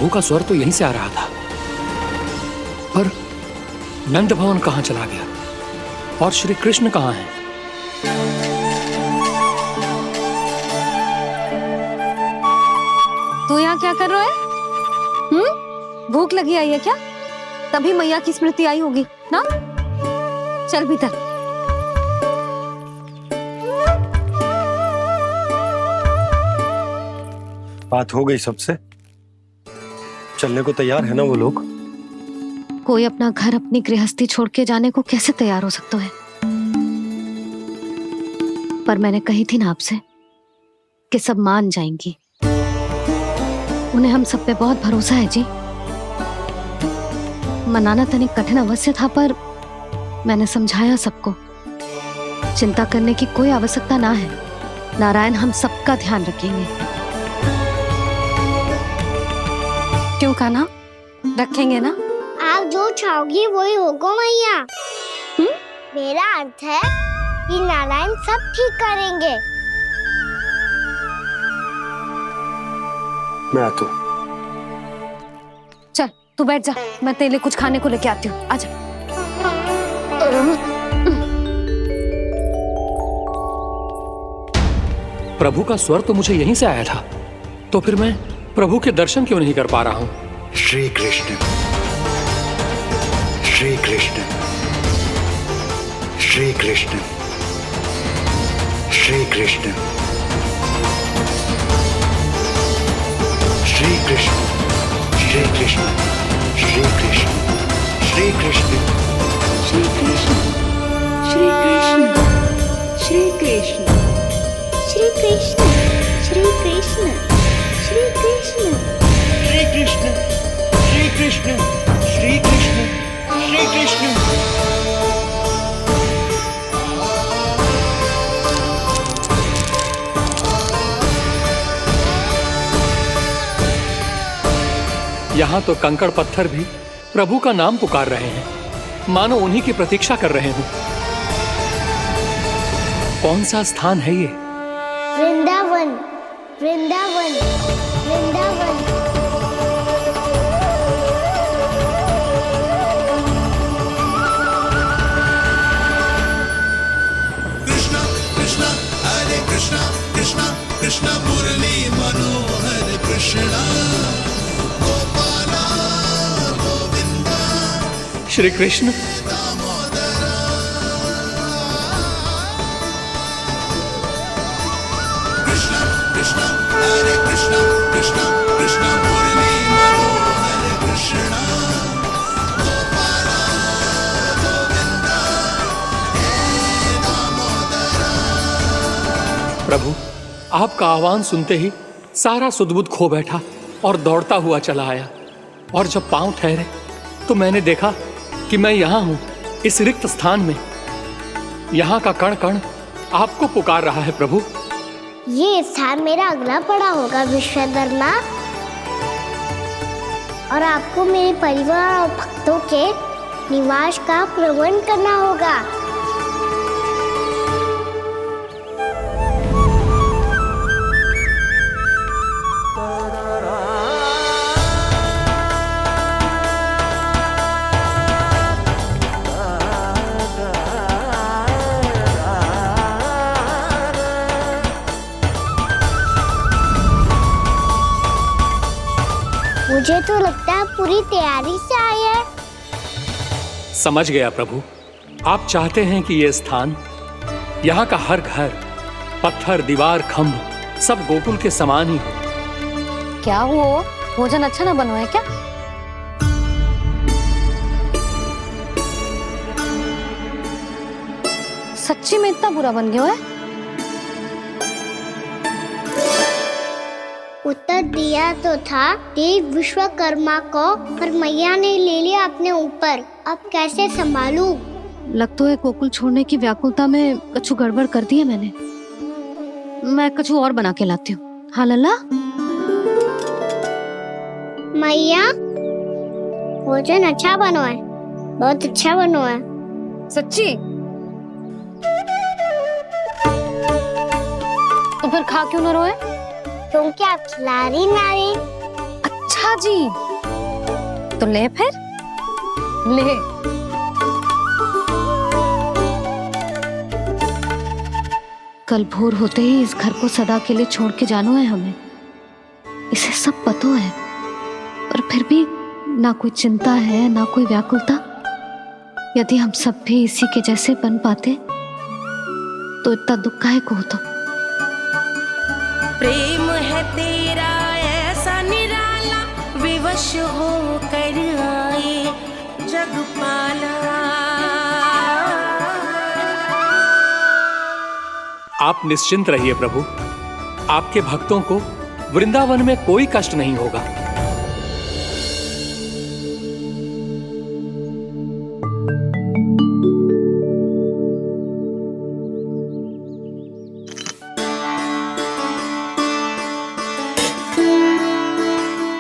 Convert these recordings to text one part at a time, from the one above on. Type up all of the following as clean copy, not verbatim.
प्रभु का स्वर तो यहीं से आ रहा था, पर नंद भवन कहां चला गया और श्री कृष्ण कहां हैं? तू यहाँ क्या कर रहा है? भूख लगी आई है क्या? तभी मैया की स्मृति आई होगी ना? चल भीतर। बात हो गई सबसे? चलने को तैयार है ना वो लोग? कोई अपना घर अपनी गृहस्थी छोड़ के जाने को कैसे तैयार हो सकता है? पर मैंने कही थी ना आपसे कि सब मान जाएंगी। उन्हें हम सब पे बहुत भरोसा है जी। मनाना तनिक कठिन अवश्य था, पर मैंने समझाया सबको। चिंता करने की कोई आवश्यकता ना है। नारायण हम सबका ध्यान रखेंगे। क्यों कान्हा, रखेंगे ना? आप जो चाहोगी वही होगा मैया। मेरा अर्थ है कि नारायण सब ठीक करेंगे। मैं आता हूं। चल तू बैठ जा, मैं तेरे लिए कुछ खाने को लेके आती हूँ। आजा। प्रभु का स्वर तो मुझे यहीं से आया था, तो फिर मैं प्रभु के दर्शन क्यों नहीं कर पा रहा हूं? श्री कृष्ण, श्री कृष्ण, श्री कृष्ण, श्री कृष्ण, श्री कृष्ण, श्री कृष्ण, श्री कृष्ण, श्री कृष्ण, श्री कृष्ण, श्री कृष्ण, श्री कृष्ण, श्री कृष्ण, श्री कृष्ण, श्री कृष्ण, श्री कृष्ण, श्री कृष्ण, श्री कृष्ण, श्री कृष्ण। यहां तो कंकड़ पत्थर भी प्रभु का नाम पुकार रहे हैं, मानो उन्हीं की प्रतीक्षा कर रहे हो। कौन सा स्थान है ये? वृंदावन, वृंदावन, वृंदावन। कृष्णा कृष्णा हरे कृष्णा, कृष्णा कृष्णा मुरली मनोहर कृष्णा, गोपाला गोविंदा श्री कृष्ण। कृष्णा कृष्णा हरे कृष्णा, कृष्णा कृष्णा मुरली मनोहर कृष्णा, गोपाला गोविंदा हे दामोदरा। प्रभु आपका आह्वान सुनते ही सारा सुध-बुध खो बैठा और दौड़ता हुआ चला आया, और जब पांव ठहरे तो मैंने देखा कि मैं यहाँ हूँ, इस रिक्त स्थान में। यहाँ का कण कण आपको पुकार रहा है प्रभु। ये स्थान मेरा अगला पड़ा होगा विश्वकर्मा, और आपको मेरे परिवार और भक्तों के निवास का प्रबंध करना होगा। मुझे तो लगता है पूरी तैयारी से आए हैं। समझ गया प्रभु, आप चाहते हैं कि ये स्थान, यहाँ का हर घर, पत्थर, दीवार, खम्भ सब गोकुल के समान ही हो। क्या हुआ? भोजन अच्छा ना बना है क्या? सच्ची में इतना बुरा बन गया है? उत्तर दिया तो था देव विश्वकर्मा को, पर मैया ने ले लिया अपने ऊपर। अब कैसे संभालूं? लग तो है गोकुल छोड़ने की व्याकुलता में कछु गड़बड़ कर दी है मैंने। मैं कछु और बना के लाती हूँ। हाँ लल्ला? मैया, भोजन अच्छा बनो है, बहुत अच्छा बनो है। सच्ची? तो फिर खा क्यों न रोए? क्योंकि आप खिला रही नारी। अच्छा, अच्छा जी, तो ले फिर ले। कल भोर होते ही इस घर को सदा के लिए छोड़ के जाना है हमें, इसे सब पता है, और फिर भी ना कोई चिंता है ना कोई व्याकुलता। यदि हम सब भी इसी के जैसे बन पाते तो इतना दुख काहे को होता। प्रेम है तेरा ऐसा निराला, विवश हो कर आए जग पाला। आप निश्चिंत रहिए प्रभु, आपके भक्तों को वृंदावन में कोई कष्ट नहीं होगा।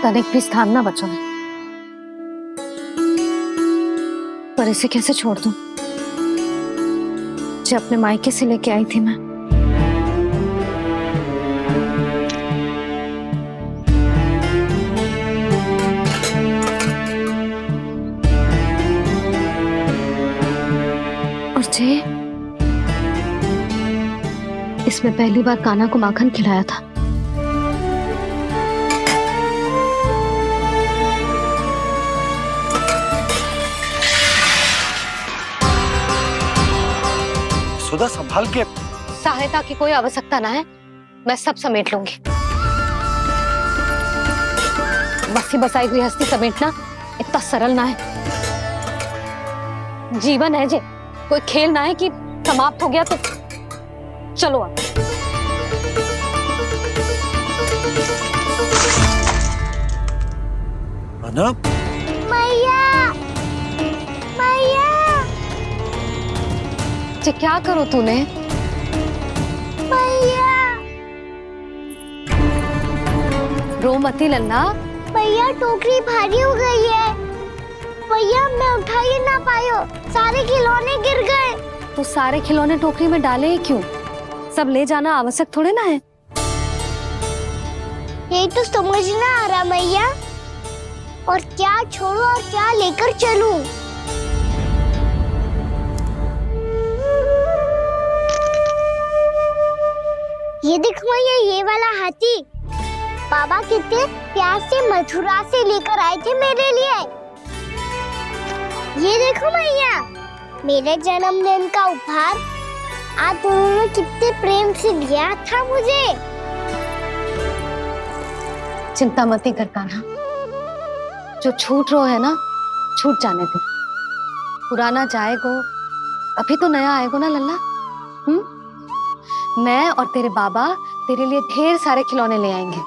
तनिक भी स्थान ना बचो, पर इसे कैसे छोड़ दूं जो अपने मायके से लेके आई थी मैं। और जे इसमें पहली बार कान्हा को माखन खिलाया था। सुधा संभाल के। सहायता की कोई आवश्यकता ना है, मैं सब समेट लूंगी। बसी बसाई गृहस्थी समेटना इतना सरल ना है। जीवन है जे, कोई खेल ना है कि समाप्त हो गया तो चलो अब। अना मैया, मैया। जे क्या करो तूने? मैया, रो मती लल्ला। भैया टोकरी भारी हो गई है। भैया मैं उठा ही ना पायो, सारे खिलौने गिर गए। तो सारे खिलौने टोकरी में डाले ही क्यों? सब ले जाना आवश्यक थोड़े ना है। यही तो समझ ना आ रहा मैया, और क्या छोड़ू और क्या लेकर चलूं? ये देखो मैया, ये वाला हाथी बाबा कितने प्यार से मथुरा से लेकर आए थे मेरे लिए। ये देखो मैया, मेरे जन्मदिन का उपहार आज उन्होंने कितने प्रेम से दिया था मुझे। चिंता मती कर कान्हा, जो छूट रो है ना छूट जाने दे। पुराना जाएगो, अभी तो नया आएगो ना लल्ला। मैं और तेरे बाबा तेरे लिए ढेर सारे खिलौने ले आएंगे।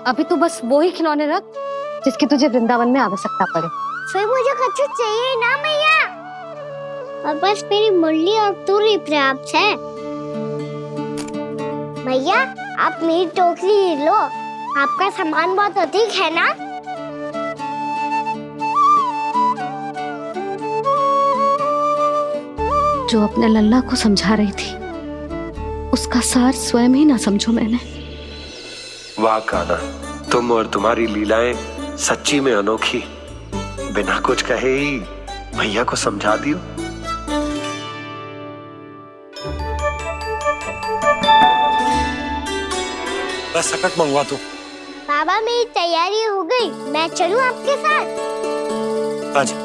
अभी तू बस वो ही खिलौने रख जिसकी तुझे वृंदावन में आवश्यकता पड़े। फिर मुझे कुछ चाहिए ना मैया, और बस मेरी मुरली और तुरी पर्याप्त है। भैया आप मेरी टोकरी लो, आपका सामान बहुत अधिक है ना। जो अपने लल्ला को समझा रही थी उसका सार स्वयं ही ना समझो मैंने। वाह कान्हा, तुम और तुम्हारी लीलाएं सच्ची में अनोखी। बिना कुछ कहे ही भैया को समझा दियो। बस सकट मंगवा दो। बाबा मेरी तैयारी हो गई, मैं चलूं आपके साथ? आजा।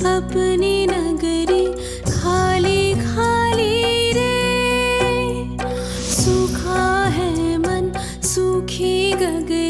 अपनी नगरी खाली खाली रे, सूखा है मन सूखी गगरी।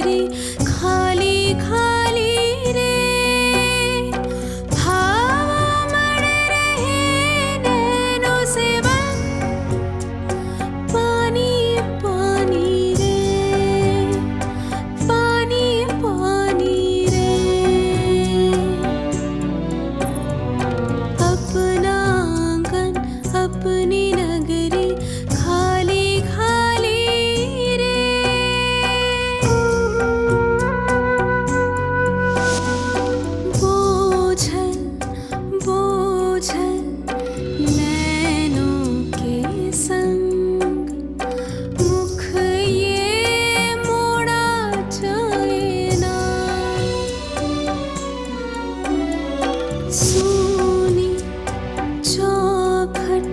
चौखट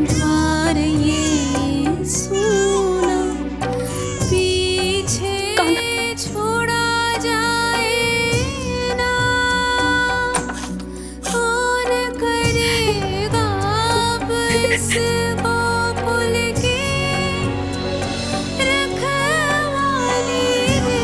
द्वार ये सुना, पीछे छोड़ा जाए ना, कौन करेगा अब इस गोकुल की रखवाली रे।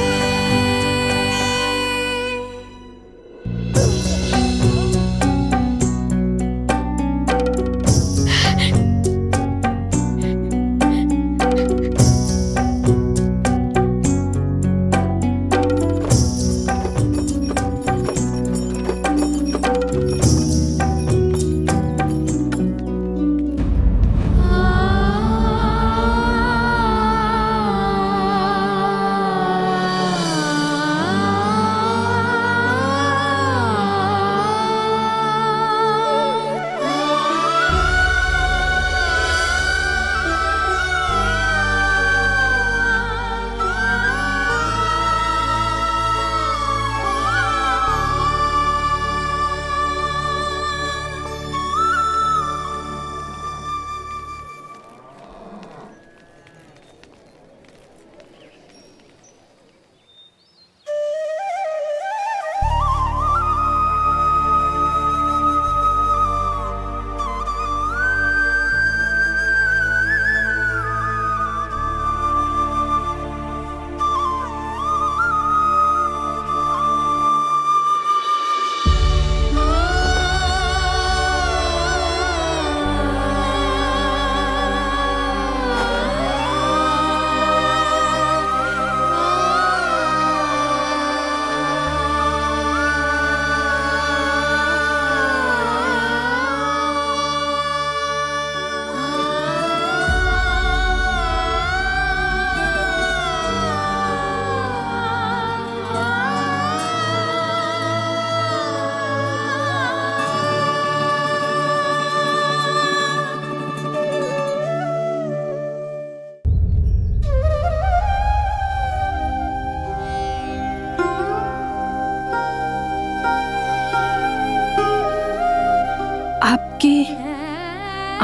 आपकी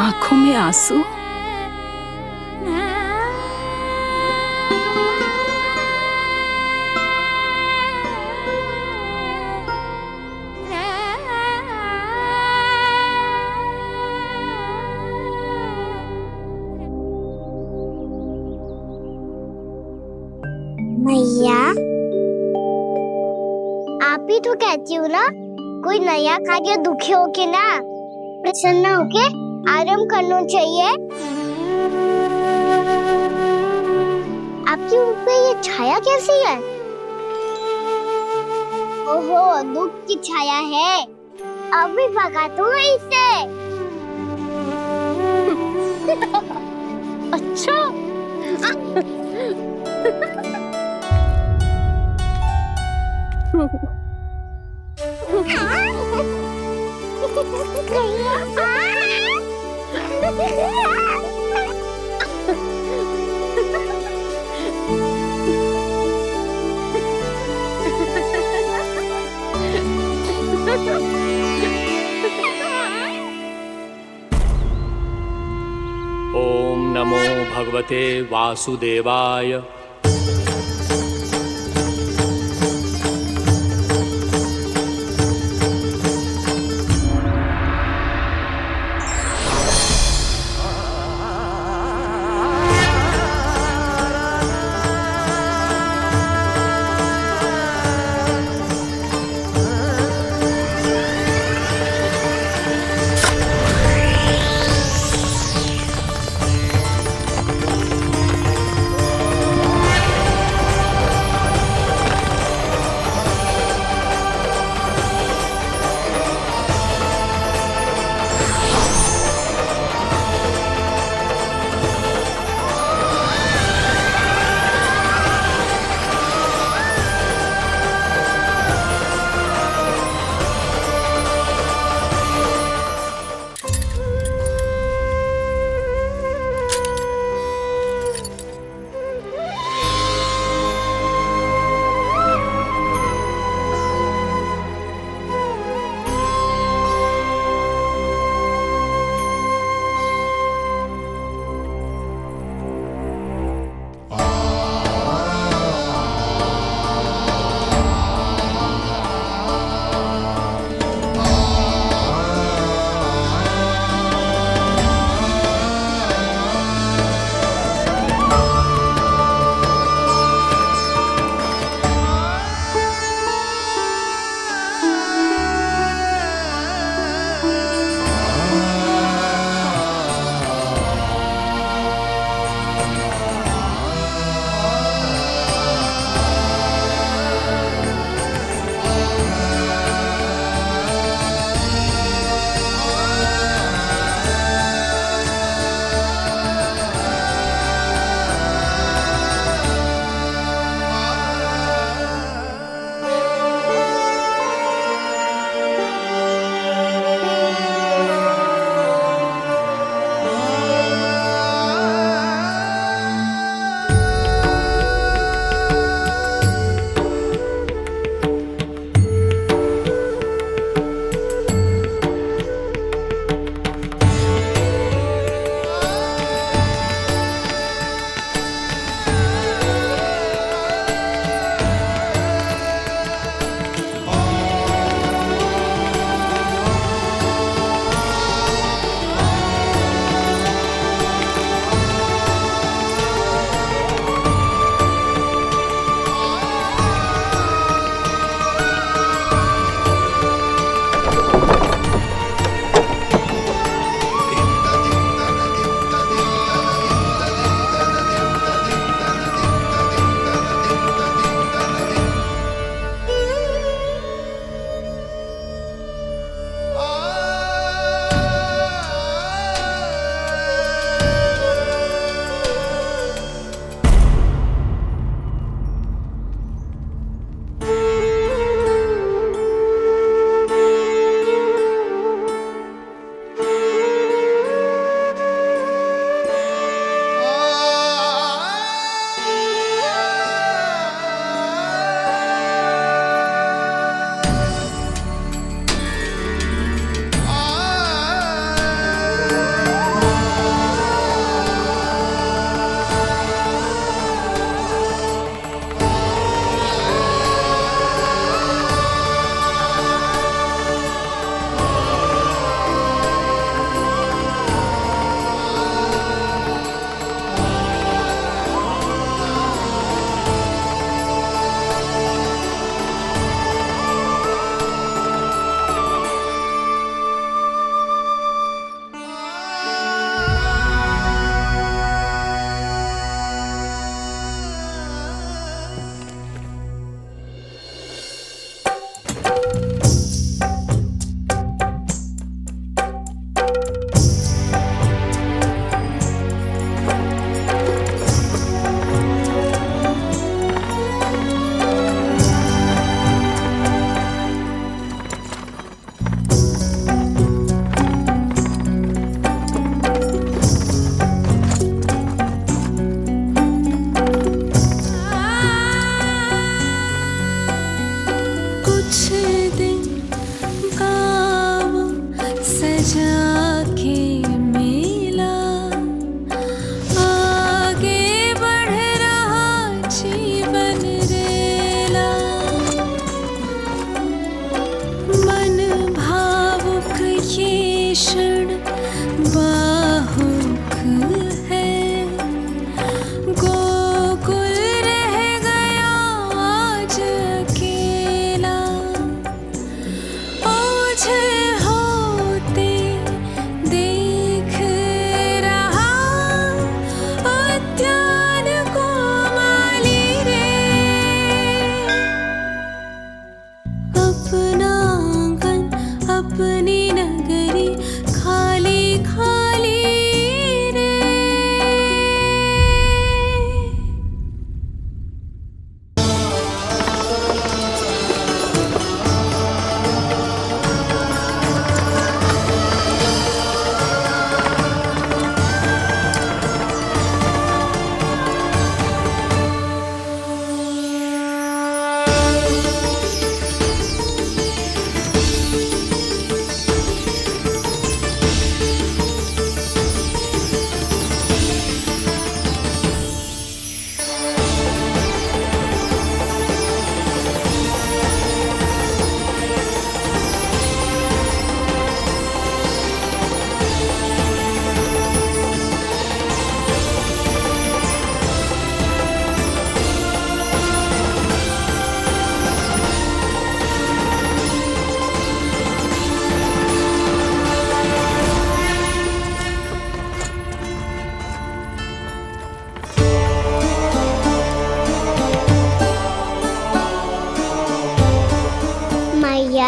आंखों में आंसू? मैया, आप ही तो कहती हो ना, कोई नया कार्य दुखी होके ना प्रसन्न होके आराम करना चाहिए। आपकी मुख पे ये छाया कैसी है? ओहो, दुख की छाया है। अभी भगा दूं इसे। अच्छा। ओम नमो भगवते वासुदेवाय।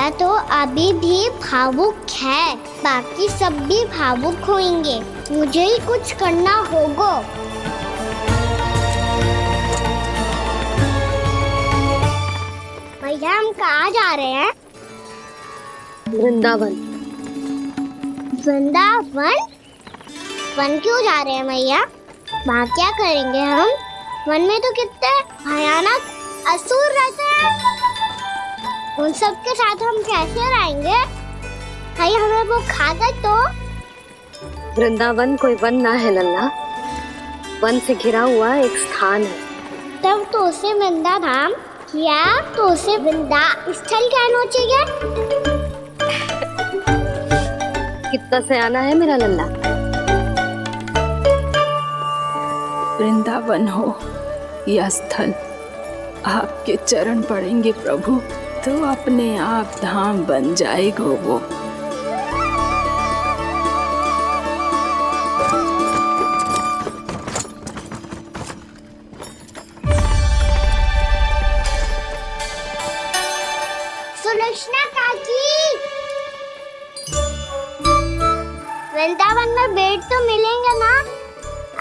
भैया तो अभी भी भावुक है, बाकी सब भी भावुक होंगे। मुझे ही कुछ करना होगा। भैया हम कहाँ जा रहे हैं? वृंदावन। वृंदावन? वन क्यों जा रहे हैं भैया? वहाँ क्या करेंगे हम? वन में तो कितने भयानक असुर रहते हैं। उन सब के साथ हम कैसे रहेंगे? कहीं हमें वो खा गए तो? वृंदावन कोई वन ना है लल्ला, वन से घिरा हुआ एक स्थान है। तब तो उसे वृंदा धाम या तो उसे वृंदा स्थल कहना चाहिए। कितना सयाना है मेरा लल्ला। वृंदावन हो या स्थल, आपके चरण पड़ेंगे प्रभु तो अपने आप धाम बन जाएगा वो। सुलक्षणा काकी, वृंदावन में बेट तो मिलेंगे ना?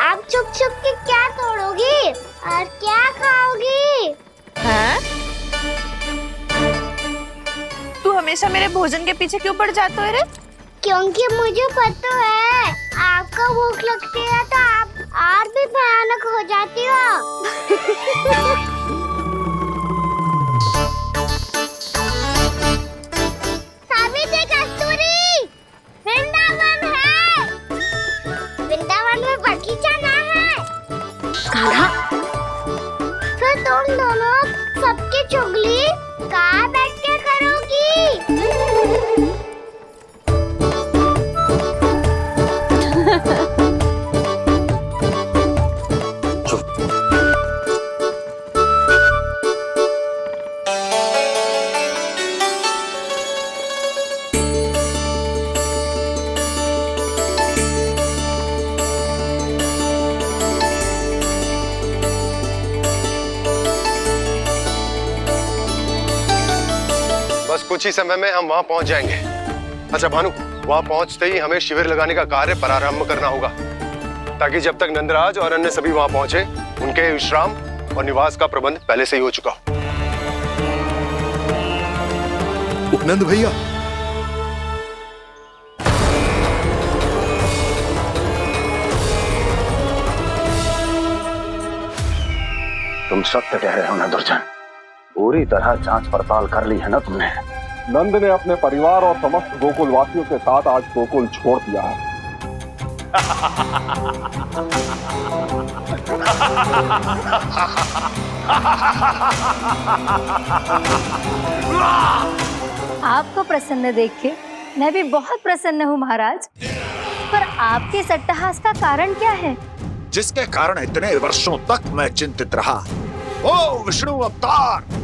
आप छुप छुप के क्या तोड़ोगी और क्या खाओगी? हाँ? तू हमेशा मेरे भोजन के पीछे क्यों पड़ जाता है रे? क्योंकि मुझे पता है आपको भूख लगती है तो आप और भी भयानक हो जाती हो। सावित्री, कस्तूरी, वृंदावन है। वृंदावन में बगीचा ना है। कान्हा, फिर तुम दोनों सबकी चुगली कहाँ बैठ के करोगी? बस कुछ ही समय में हम वहां पहुंच जाएंगे। अच्छा भानु, वहां पहुंचते ही हमें शिविर लगाने का कार्य प्रारंभ करना होगा, ताकि जब तक नंदराज और अन्य सभी वहां पहुंचे उनके विश्राम और निवास का प्रबंध पहले से ही हो चुका हो। उपनंद भैया, तुम सत्य कह रहे हो ना दुर्जन, पूरी तरह जांच पड़ताल कर ली है ना तुमने? नंद ने अपने परिवार और समस्त गोकुल वासियों के साथ आज गोकुल छोड़ दिया है। आपको प्रसन्न देख के मैं भी बहुत प्रसन्न हूँ महाराज, पर आपके इस अट्टहास का कारण क्या है? जिसके कारण इतने वर्षों तक मैं चिंतित रहा, ओ विष्णु अवतार,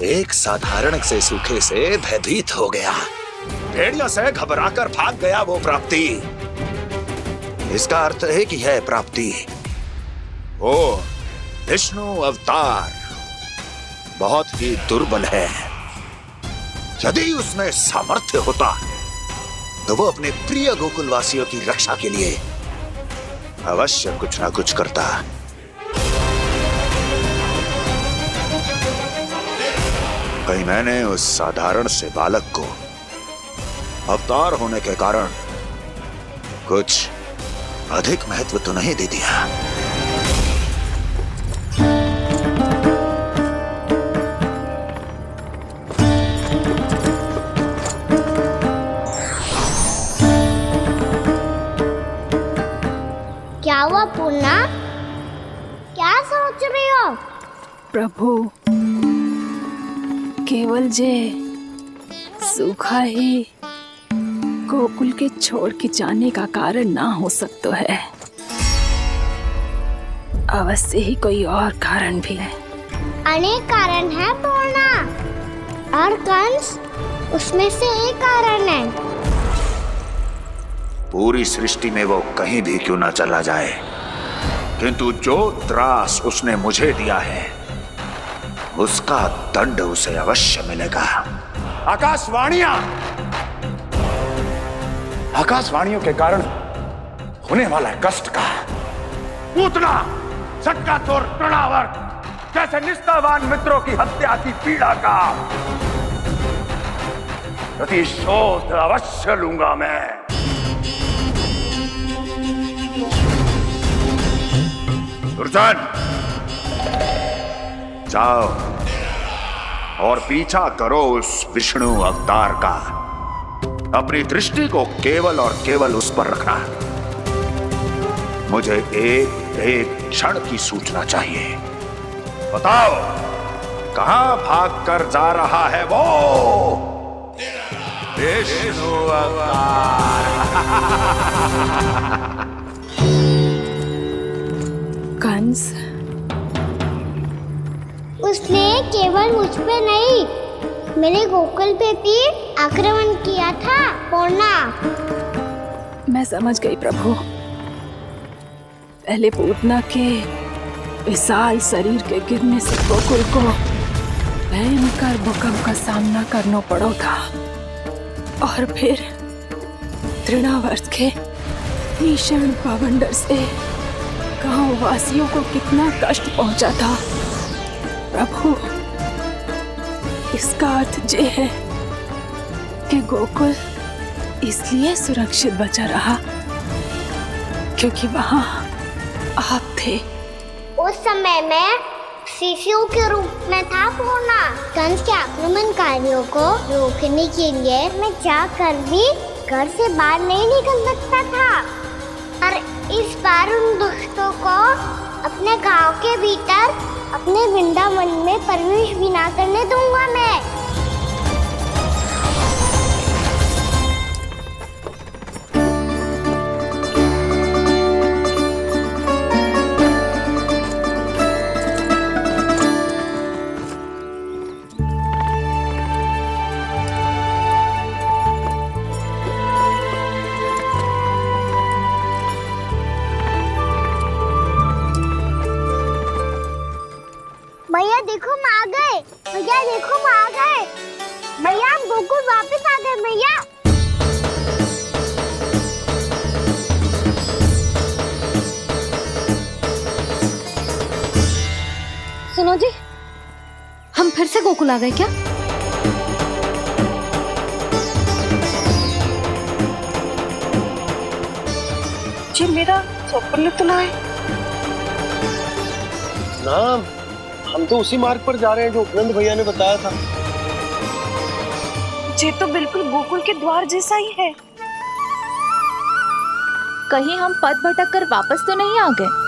एक साधारण से सूखे से भयभीत हो गया, भेड़ियों से घबराकर भाग गया वो प्राप्ति। इसका अर्थ है कि यह प्राप्ति ओ विष्णु अवतार बहुत ही दुर्बल है। यदि उसमें सामर्थ्य होता तो वो अपने प्रिय गोकुलवासियों की रक्षा के लिए अवश्य कुछ ना कुछ करता। कहीं मैंने उस साधारण से बालक को अवतार होने के कारण कुछ अधिक महत्व तो नहीं दे दिया। क्या हुआ पूर्णा? क्या सोच रही हो? प्रभु, केवल जे सूखा ही गोकुल के छोड़ के जाने का कारण ना हो सकता है, अवश्य ही कोई और कारण भी है। अनेक कारण है पूर्णा, और कंस उसमें से एक कारण है। पूरी सृष्टि में वो कहीं भी क्यों ना चला जाए, किंतु जो त्रास उसने मुझे दिया है उसका दंड उसे अवश्य मिलेगा। आकाशवाणियों के कारण होने वाला कष्ट का पूतना सटका चोर तृणावर जैसे निष्ठावान मित्रों की हत्या की पीड़ा का प्रतिशोध अवश्य लूंगा मैं। दुर्जन, जाओ और पीछा करो उस विष्णु अवतार का। अपनी दृष्टि को केवल और केवल उस पर रखना। मुझे एक एक क्षण की सूचना चाहिए। बताओ, कहां भागकर जा रहा है वो विष्णु अवतार? कंस, उसने केवल मुझ पे नहीं, मेरे गोकुल पे भी आक्रमण किया था पूर्णा। मैं समझ गई प्रभु। पहले पूतना के विशाल शरीर के गिरने से गोकुल को भयंकर भूकंप का सामना करना पड़ा था, और फिर तृणावर्त के भीषण पावंडर से गांव वासियों को कितना कष्ट पहुंचा था। प्रभु, इसका अर्थ ये है कि गोकुल इसलिए सुरक्षित बचा रहा क्योंकि वहां आप थे। उस समय मैं शिशु के रूप में था पूर्णा। कंस के आक्रमणकारियों को रोकने के लिए मैं जाकर भी घर से बाहर नहीं निकल सकता था, और इस बार उन दुष्टों को अपने गांव के भीतर, अपने वृंदावन में प्रवेश भी ना करने दूंगा मैं। भैया देखो हम आ गए, भैया देखो हम आ गए, भैया हम गोकुल वापस आ गए भैया। सुनो जी, हम फिर से गोकुल आ गए क्या? जी मेरा चप्पल तो ना है। ना, हम तो उसी मार्ग पर जा रहे हैं जो उपनंद भैया ने बताया था। ये तो बिल्कुल गोकुल के द्वार जैसा ही है। कहीं हम पथ भटक कर वापस तो नहीं आ गए?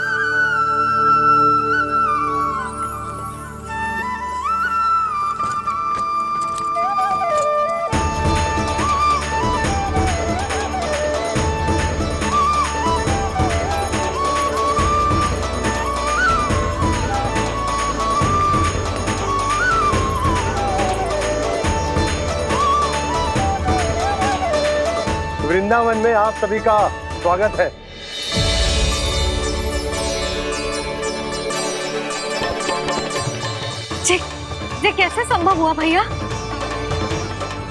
वृंदावन में आप सभी का स्वागत है। ये कैसे संभव हुआ भैया?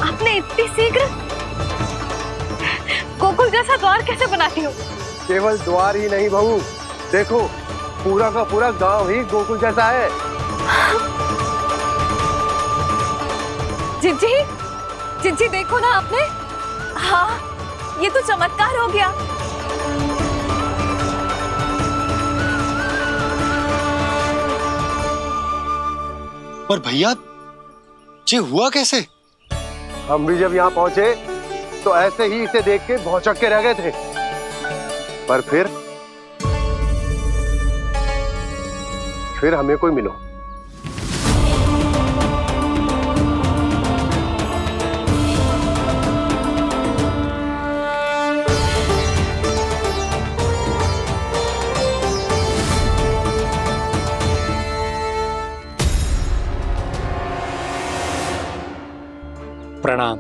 आपने इतनी शीघ्र गोकुल जैसा द्वार कैसे बना दिया? केवल द्वार ही नहीं बहू, देखो पूरा का पूरा गांव ही गोकुल जैसा है। जिज्जी देखो ना आपने। हाँ, ये तो चमत्कार हो गया। पर भैया, ये हुआ कैसे? हम भी जब यहाँ पहुंचे तो ऐसे ही इसे देख के भौचक के रह गए थे, पर फिर हमें कोई मिलो। प्रणाम।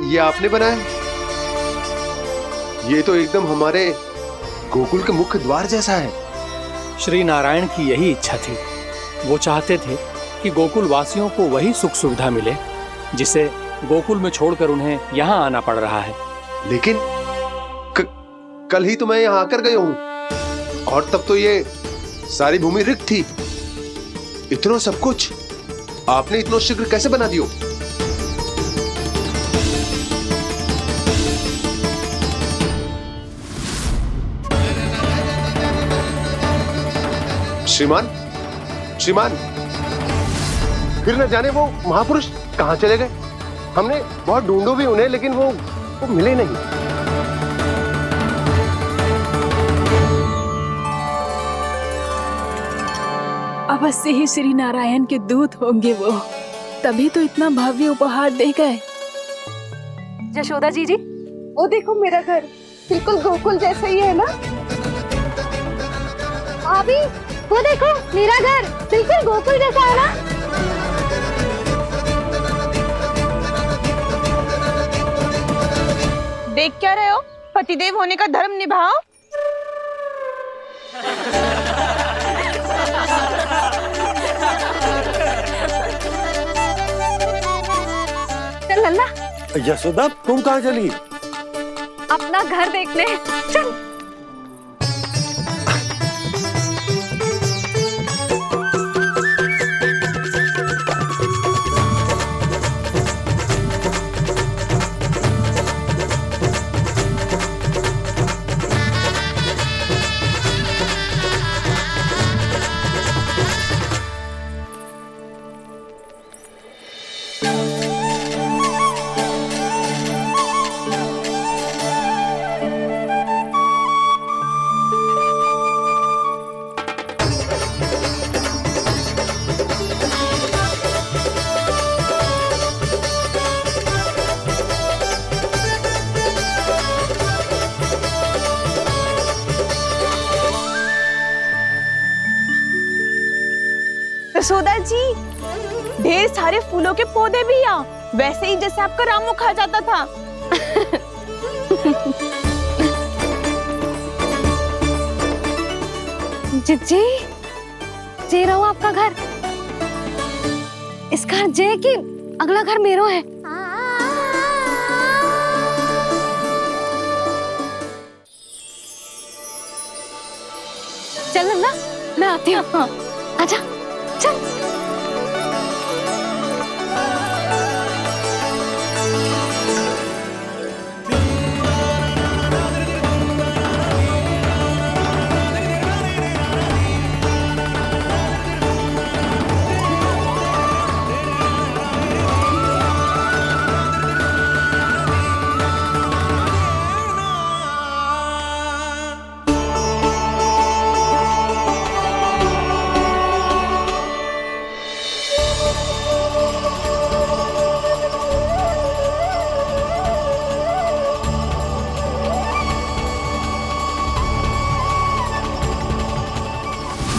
ये आपने बनाया? ये तो एकदम हमारे गोकुल के मुख्य द्वार जैसा है। श्री नारायण की यही इच्छा थी। वो चाहते थे ताकि गोकुल वासियों को वही सुख सुविधा मिले जिसे गोकुल में छोड़कर उन्हें यहाँ आना पड़ रहा है। लेकिन कल ही तो मैं यहाँ आकर गया हूँ और तब तो ये सारी भूमि रिक्त थी। इतना सब कुछ आपने इतना शीघ्र कैसे बना दियो? श्रीमान, श्रीमान, फिर न जाने वो महापुरुष कहां चले गए। हमने बहुत ढूंढो भी उन्हें, लेकिन वो मिले नहीं। अवश्य ही श्री नारायण के दूत होंगे वो, तभी तो इतना भव्य उपहार दे गए। यशोदा जी जी, वो देखो मेरा घर बिल्कुल गोकुल जैसा ही है ना। भाभी वो देखो मेरा घर बिल्कुल गोकुल जैसा है ना। देख क्या रहे हो? पतिदेव होने का धर्म निभाओ। चल लल्ला, यशोदा तुम कहाँ चली? अपना घर देखने चल। यशोदा जी, ढेर सारे फूलों के पौधे भी यहाँ, वैसे ही जैसे आपका रामू खा जाता था। जिज्जी, जे रहो आपका घर। इस घर जे की अगला घर मेरो है। चल ना, मैं आती हूँ। आजा, चल।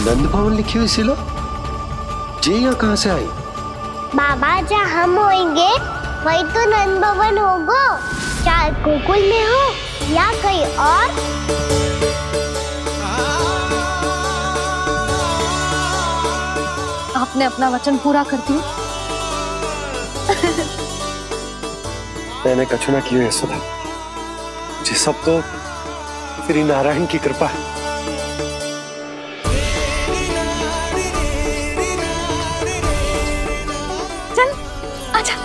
नंद भवन लिखी हुई सिलो, जी यहाँ कहाँ से आई? बाबा जहाँ हम होंगे वही तो नंद भवन होगा, चाहे गोकुल में हो या कहीं और। आपने अपना वचन पूरा कर दिया। मैंने कछु ना किया यशोदा, जी सब तो श्री नारायण की कृपा है। चल, आजा।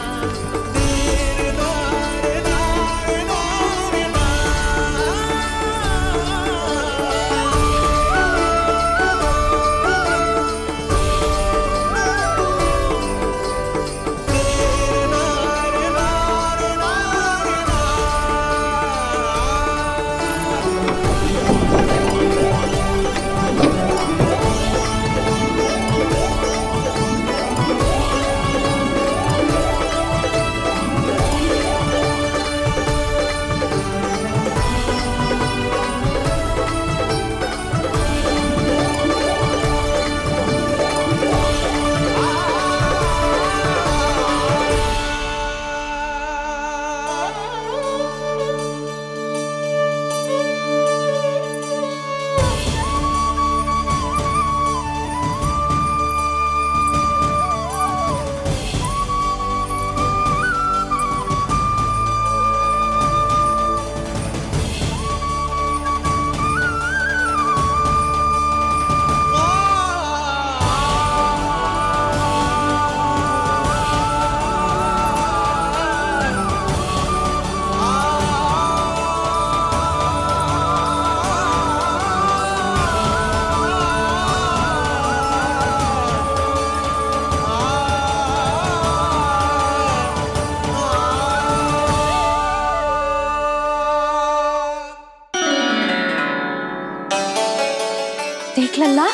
देख लल्ला,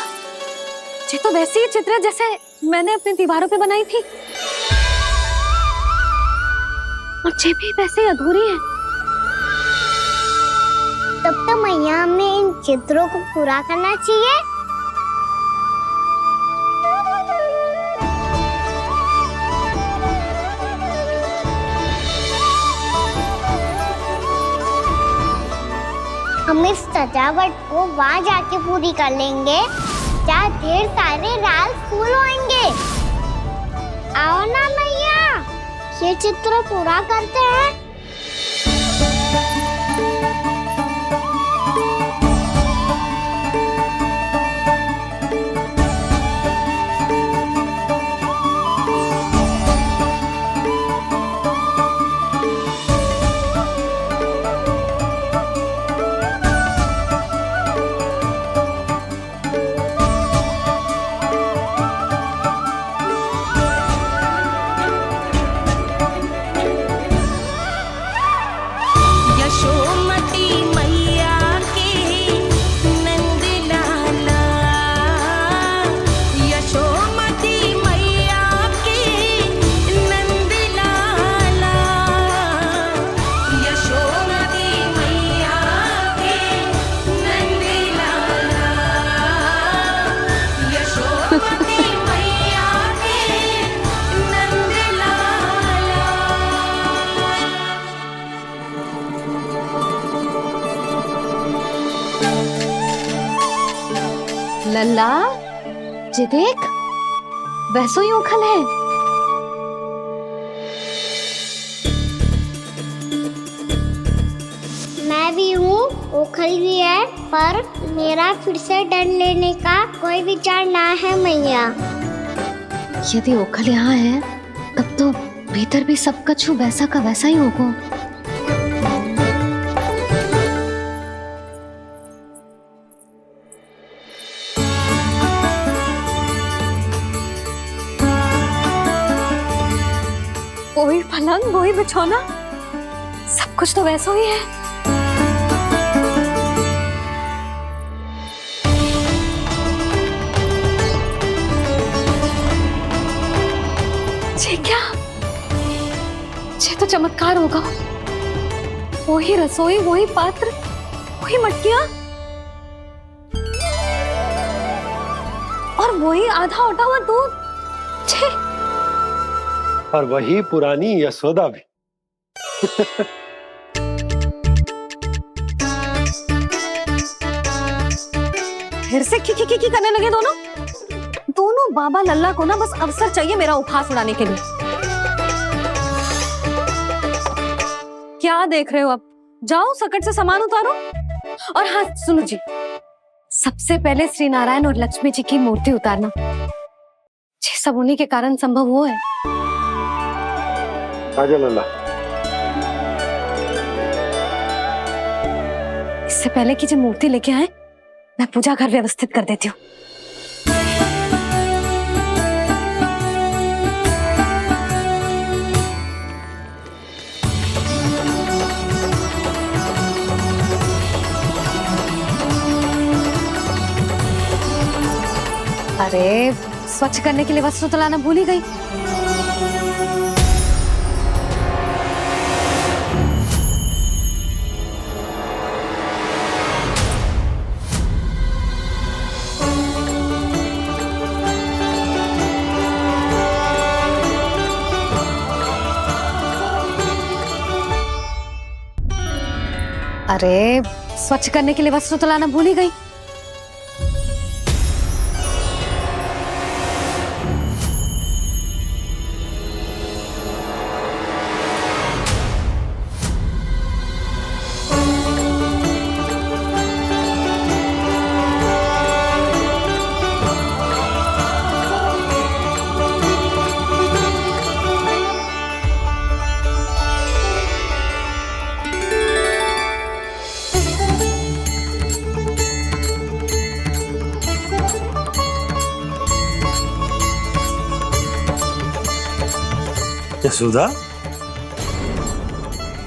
ये तो वैसी ही चित्र है जैसे मैंने अपनी दीवारों पे बनाई थी, और ये भी वैसे ही अधूरी है। तब तो मैया हमें इन चित्रों को पूरा करना चाहिए। हम इस सजावट को वहाँ जाके पूरी कर लेंगे जहाँ ढेर सारे लाल फूल होंगे। आओ ना मैया, ये चित्र पूरा करते हैं। लल्ला, ये देख, वैसो ही उखल है। मैं भी हूँ, उखल भी है, पर मेरा फिर से डर लेने का कोई विचार ना है मैया। यदि उखल यहाँ है, तब तो भीतर भी सब कछु वैसा का वैसा ही होगा। वही पलंग, वही बिछौना, सब कुछ तो वैसा ही है। ये क्या? ये तो चमत्कार होगा। वही रसोई, वही पात्र, वही मटकियां, और वही आधा उटा हुआ दूध। छे! और वही पुरानी यशोदा भी। फिर से खी करने लगे दोनों बाबा लल्ला को ना बस अवसर चाहिए मेरा उपहास उड़ाने के लिए। क्या देख रहे हो? अब जाओ, सकट से सामान उतारो। और हाँ सुनो जी, सबसे पहले श्री नारायण और लक्ष्मी जी की मूर्ति उतारना। ये सब उन्हीं के कारण संभव हुआ है। आजा लल्ला। इससे पहले कि जो मूर्ति लेके आए, मैं पूजा घर व्यवस्थित कर देती हूँ। अरे स्वच्छ करने के लिए वस्त्र तो लाना भूल ही गई। अरे स्वच्छ करने के लिए वस्त्र तो लाना भूल ही गई। यशोदा,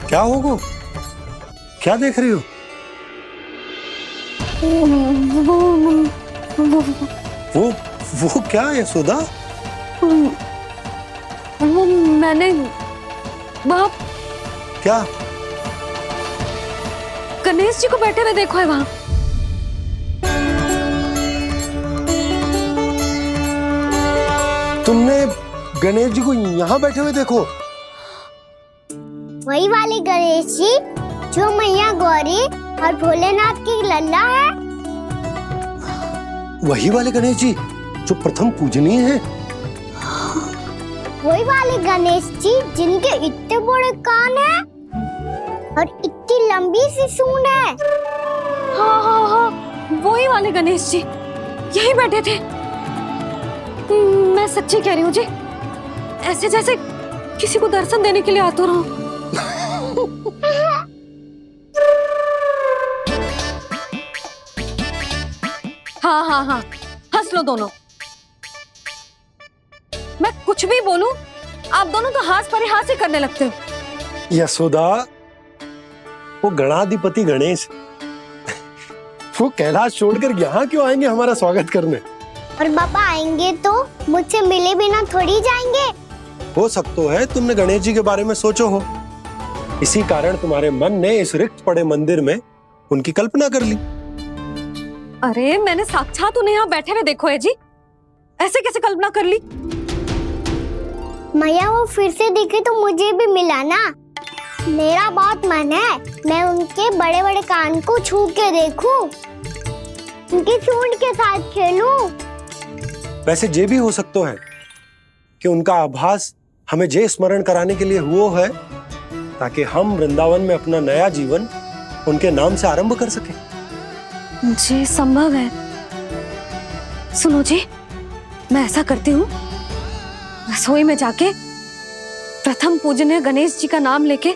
क्या होगा? क्या देख रही हो? वो क्या है यशोदा? वो मैंने वहाँ क्या? गणेश जी को बैठे हुए देखो है वहाँ। तुमने गणेश जी को यहाँ बैठे हुए देखो? वही वाले गणेश जी जो मैया गौरी और भोलेनाथ की लल्ला है। वही वाले गणेश जी जो प्रथम पूजनीय हैं? वही वाले गणेश जी जिनके इतने बड़े कान हैं और इतनी लंबी सी सूंड है। हाँ हाँ हाँ, वही वाले गणेश जी यही बैठे थे। मैं सच्ची कह रही हूँ जी, ऐसे जैसे किसी को दर्शन देने के लिए आतुर हूँ। हाँ हाँ हाँ, हंस लो दोनों। मैं कुछ भी बोलूं, आप दोनों तो हाथ परिहास ही करने लगते हो। यशोदा, वो गणाधिपति गणेश वो कैलाश छोड़कर यहाँ क्यों आएंगे हमारा स्वागत करने? और बाबा आएंगे तो मुझसे मिले बिना थोड़ी जाएंगे। हो सकता है तुमने गणेश जी के बारे में सोचो हो, इसी कारण तुम्हारे मन ने इस रिक्त पड़े मंदिर में उनकी कल्पना कर ली। अरे मैंने साक्षात उन्हें यहाँ बैठे हुए देखो है जी, ऐसे कैसे कल्पना कर ली? मैया वो फिर से दिखे तो मुझे भी मिला ना। मेरा बहुत मन है मैं उनके बड़े बड़े कान को छू के देखूं, उनकी सूंड के साथ खेलूं। वैसे ये भी हो सकता है कि उनका आभास हमें जे स्मरण कराने के लिए हुआ है ताकि हम वृंदावन में अपना नया जीवन उनके नाम से आरंभ कर सके। जी संभव है। सुनो जी, मैं ऐसा करती हूँ, रसोई में जाके प्रथम पूजनीय गणेश जी का नाम लेके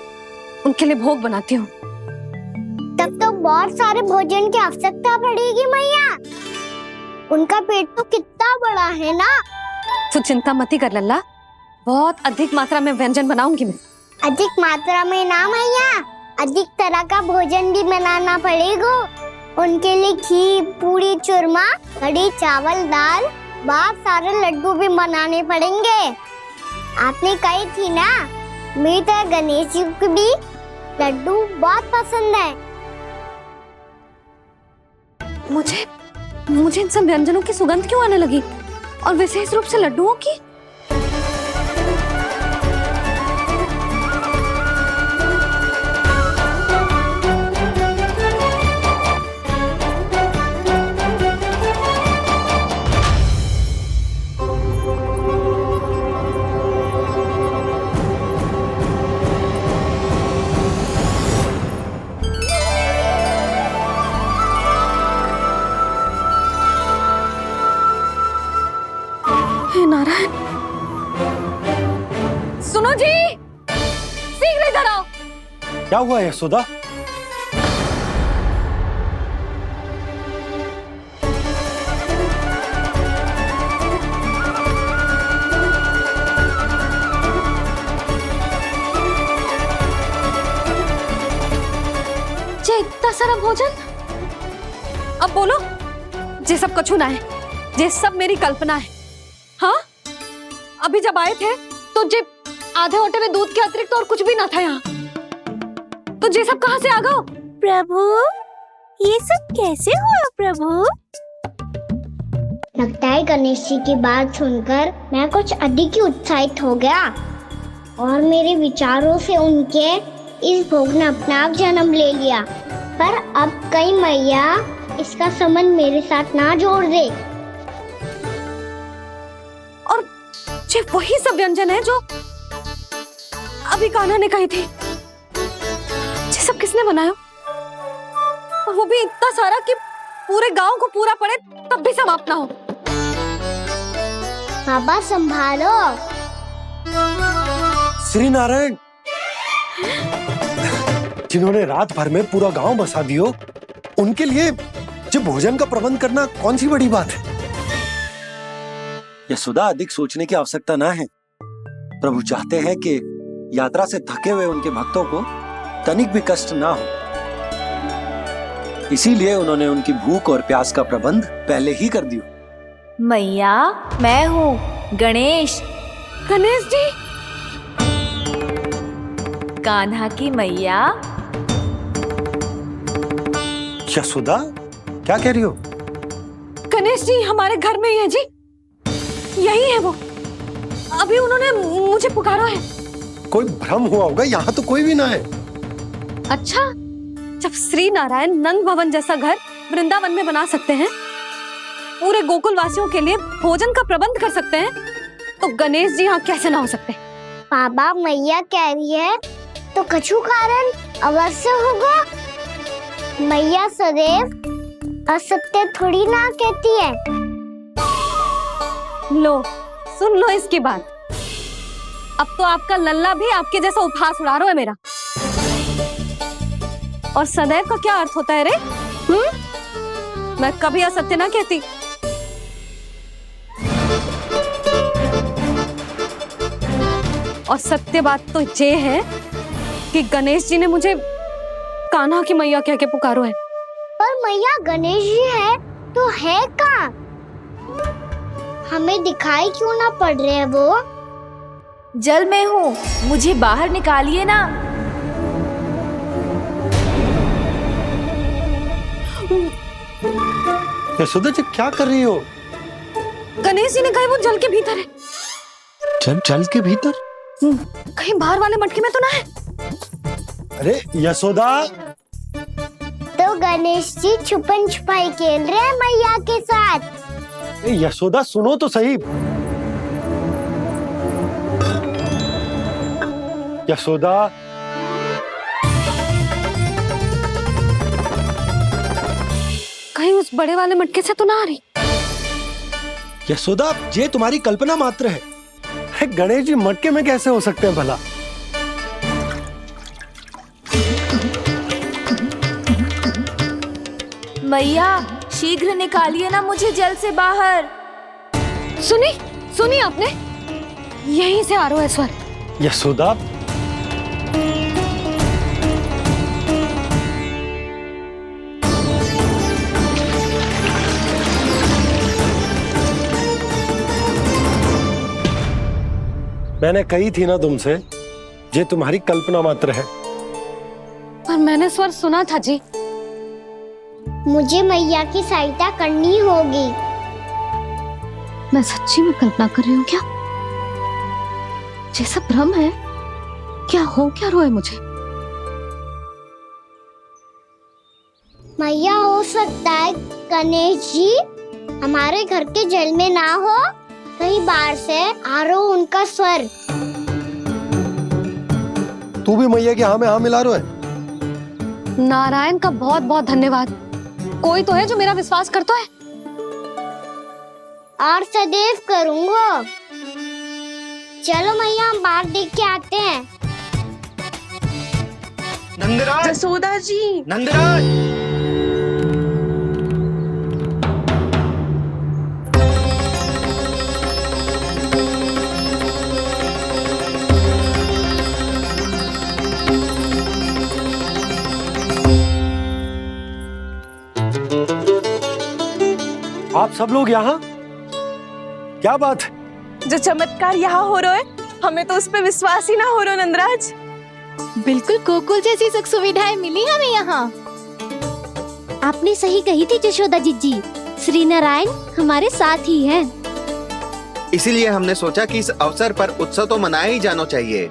उनके लिए भोग बनाती हूँ। तब तो बहुत सारे भोजन की आवश्यकता पड़ेगी मैया, उनका पेट तो कितना बड़ा है ना। तू चिंता मत ही कर लल्ला, बहुत अधिक मात्रा में व्यंजन बनाऊंगी मैं। अधिक मात्रा में ना मैया, अधिक तरह का भोजन भी बनाना पड़ेगा। उनके लिए खीर, पूरी, चूरमा, कढ़ी, चावल, दाल, बहुत सारे लड्डू भी बनाने पड़ेंगे। आपने कही थी ना, मेरी तरह गणेश जी को भी लड्डू बहुत पसंद है। मुझे इन सब व्यंजनों की सुगंध क्यों आने लगी, और विशेष रूप से लड्डुओं की? नारायण, सुनो जी, शीघ्र इधर आओ। क्या हुआ यशोदा? जे इतना सारा भोजन, अब बोलो, जे सब कछु ना है, जे सब मेरी कल्पना है। हाँ, अभी जब आए थे तो जे आधे ओटे में दूध के अतिरिक्त और कुछ भी ना था यहाँ, तो जे सब कहाँ से आ गए? प्रभु, ये सब कैसे हुआ प्रभु? लगता है गणेश जी की बात सुनकर मैं कुछ अधिक ही उत्साहित हो गया और मेरे विचारों से उनके इस भोग ने अपना आप जन्म ले लिया। पर अब कहीं मैया इसका संबंध मेरे साथ ना जोड़ दे। ये वही सब व्यंजन है जो अभी कान्हा ने कही थी। ये सब किसने बनाया? और वो भी इतना सारा कि पूरे गांव को पूरा पड़े तब भी समाप्त ना हो। बाबा संभालो। श्री नारायण, जिन्होंने रात भर में पूरा गांव बसा दियो, उनके लिए जो भोजन का प्रबंध करना कौन सी बड़ी बात है? यशोदा, अधिक सोचने की आवश्यकता ना है। प्रभु चाहते हैं कि यात्रा से थके हुए उनके भक्तों को तनिक भी कष्ट ना हो। इसीलिए उन्होंने उनकी भूख और प्यास का प्रबंध पहले ही कर दिया। मैया, मैं हूँ गणेश। गणेश जी। कान्हा की मैया। यशोदा, क्या कह रही हो? गणेश जी हमारे घर में ही है जी, यही है वो। अभी उन्होंने मुझे पुकारा है। कोई भ्रम हुआ होगा, यहाँ तो कोई भी ना है। अच्छा, जब श्री नारायण नंद भवन जैसा घर वृंदावन में बना सकते हैं, पूरे गोकुल वासियों के लिए भोजन का प्रबंध कर सकते हैं, तो गणेश जी यहाँ कैसे ना हो सकते? बाबा, मैया कह रही है तो कछु कारण अवश्य होगा। मैया सदैव असत्य थोड़ी ना कहती है। लो, सुन लो इसकी बात। अब तो आपका लल्ला भी आपके जैसा उपहास उड़ा रहा है मेरा। और सदैव का क्या अर्थ होता है रे? मैं कभी असत्य ना कहती। और सत्य बात तो ये है कि गणेश जी ने मुझे कान्हा की मैया कह के पुकारो है। पर मैया गणेश जी है तो है कहाँ? हमें दिखाई क्यों ना पड़ रहे हैं वो? जल में हूँ, मुझे बाहर निकालिए ना। यशोदा जी, क्या कर रही हो? गणेश जी ने कहा वो जल के भीतर है। जल के भीतर? कहीं बाहर वाले मटके में तो ना है? अरे यशोदा! तो गणेश जी छुपन छुपाई खेल रहे हैं मैया के साथ। यशोदा, सुनो तो सही। यशोदा, कहीं उस बड़े वाले मटके से तो ना आ रही? यशोदा, ये तुम्हारी कल्पना मात्र है। गणेश जी मटके में कैसे हो सकते हैं भला? मैया, शीघ्र निकालिए ना मुझे जल से बाहर। सुनी आपने? यहीं से आ रहा है स्वर। यशोदा, मैंने कही थी ना तुमसे, ये तुम्हारी कल्पना मात्र है। पर मैंने स्वर सुना था जी। मुझे मैया की सहायता करनी होगी। मैं सच्ची में कल्पना कर रही हूँ क्या? जैसा भ्रम है क्या? हो क्या रहा है मुझे? मैया, हो सकता है गणेश जी हमारे घर के जल में ना हो, कहीं बाहर से आ रहा हो उनका स्वर। तू भी मैया के हाँ में हाँ मिला रहा है। नारायण का बहुत बहुत धन्यवाद। कोई तो है जो मेरा विश्वास करता है। और सदैव करूंगा। चलो मैया, हम बाहर देख के आते हैं। नंदराज, जसोदा जी, नंदराज। आप सब लोग यहाँ? क्या बात है? जो चमत्कार यहाँ हो रहा है, हमें तो उस पर विश्वास ही ना हो रहा नंदराज। बिल्कुल गोकुल जैसी सुख सुविधाएं मिली हमें यहाँ। आपने सही कही थी यशोदा जीजी, श्री नारायण हमारे साथ ही हैं। इसीलिए हमने सोचा कि इस अवसर पर उत्सव तो मनाया ही जाना चाहिए।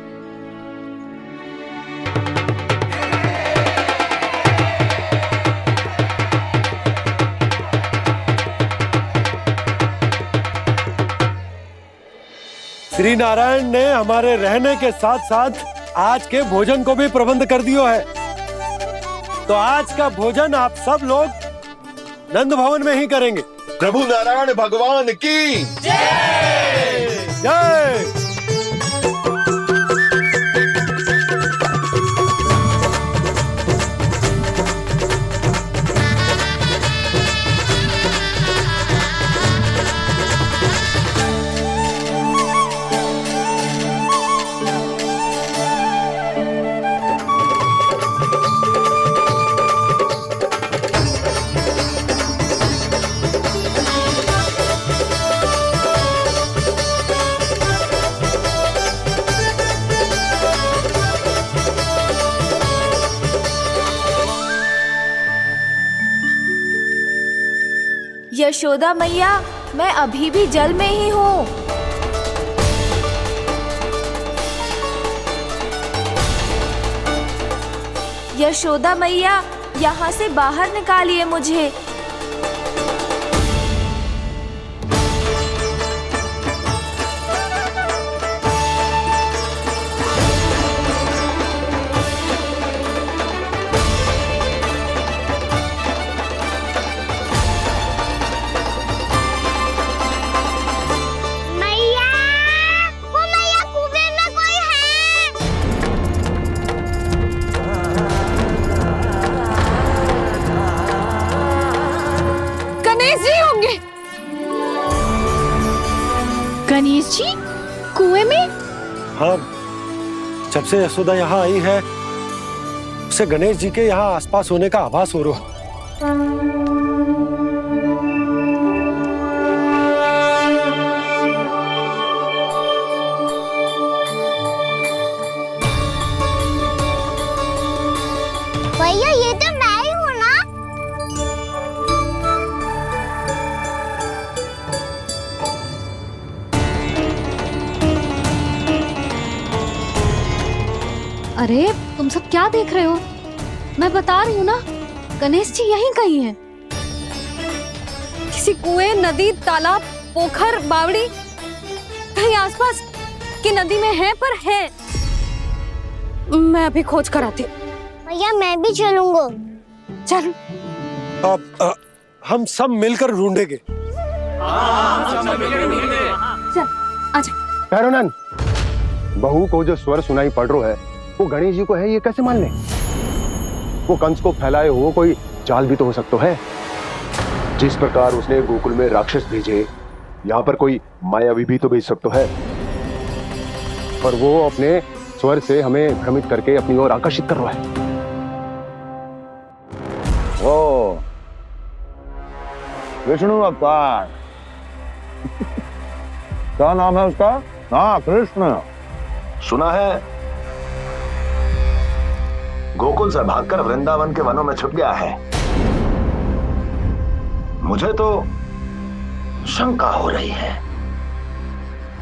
श्री नारायण ने हमारे रहने के साथ साथ आज के भोजन को भी प्रबंध कर दिया है। तो आज का भोजन आप सब लोग नंद भवन में ही करेंगे। प्रभु नारायण भगवान की जय जय। यशोदा मैया, मैं अभी भी जल में ही हूँ। यशोदा मैया, यहाँ से बाहर निकालिए मुझे। मैया, वो मैया कुएं में कोई है। गणेश जी होंगे। गणेश जी कुएं में? हाँ, जब से यशोदा यहाँ आई है उसे गणेश जी के यहाँ आसपास होने का आभास हो रहा है। भैया ये तो मैं ही हूँ ना। अरे तुम सब क्या देख रहे हो? मैं बता रही हूँ ना, गणेश जी यहीं कहीं हैं। किसी कुएं, नदी, तालाब, पोखर, बावड़ी कहीं आसपास की नदी में है, पर है। मैं अभी खोज कर आती हूँ। भैया मैं भी चलूंगा। चल। अब हम सब मिलकर ढूंढेंगे। चल, आजा। भैरवनंद, बहू को जो स्वर सुनाई पड़ रहा है वो गणेश जी को है, ये कैसे मान ले? वो कंस को फैलाए हुए कोई चाल भी तो हो सकता है। जिस प्रकार उसने गोकुल में राक्षस भेजे, यहाँ पर कोई मायावी भी तो भेज सकता है। पर वो अपने स्वर से हमें भ्रमित करके अपनी ओर आकर्षित कर रहा है। ओ, विष्णु अवतार। क्या नाम है उसका? हाँ, कृष्ण। सुना है गोकुल से भागकर वृंदावन के वनों में छुप गया है। मुझे तो शंका हो रही है,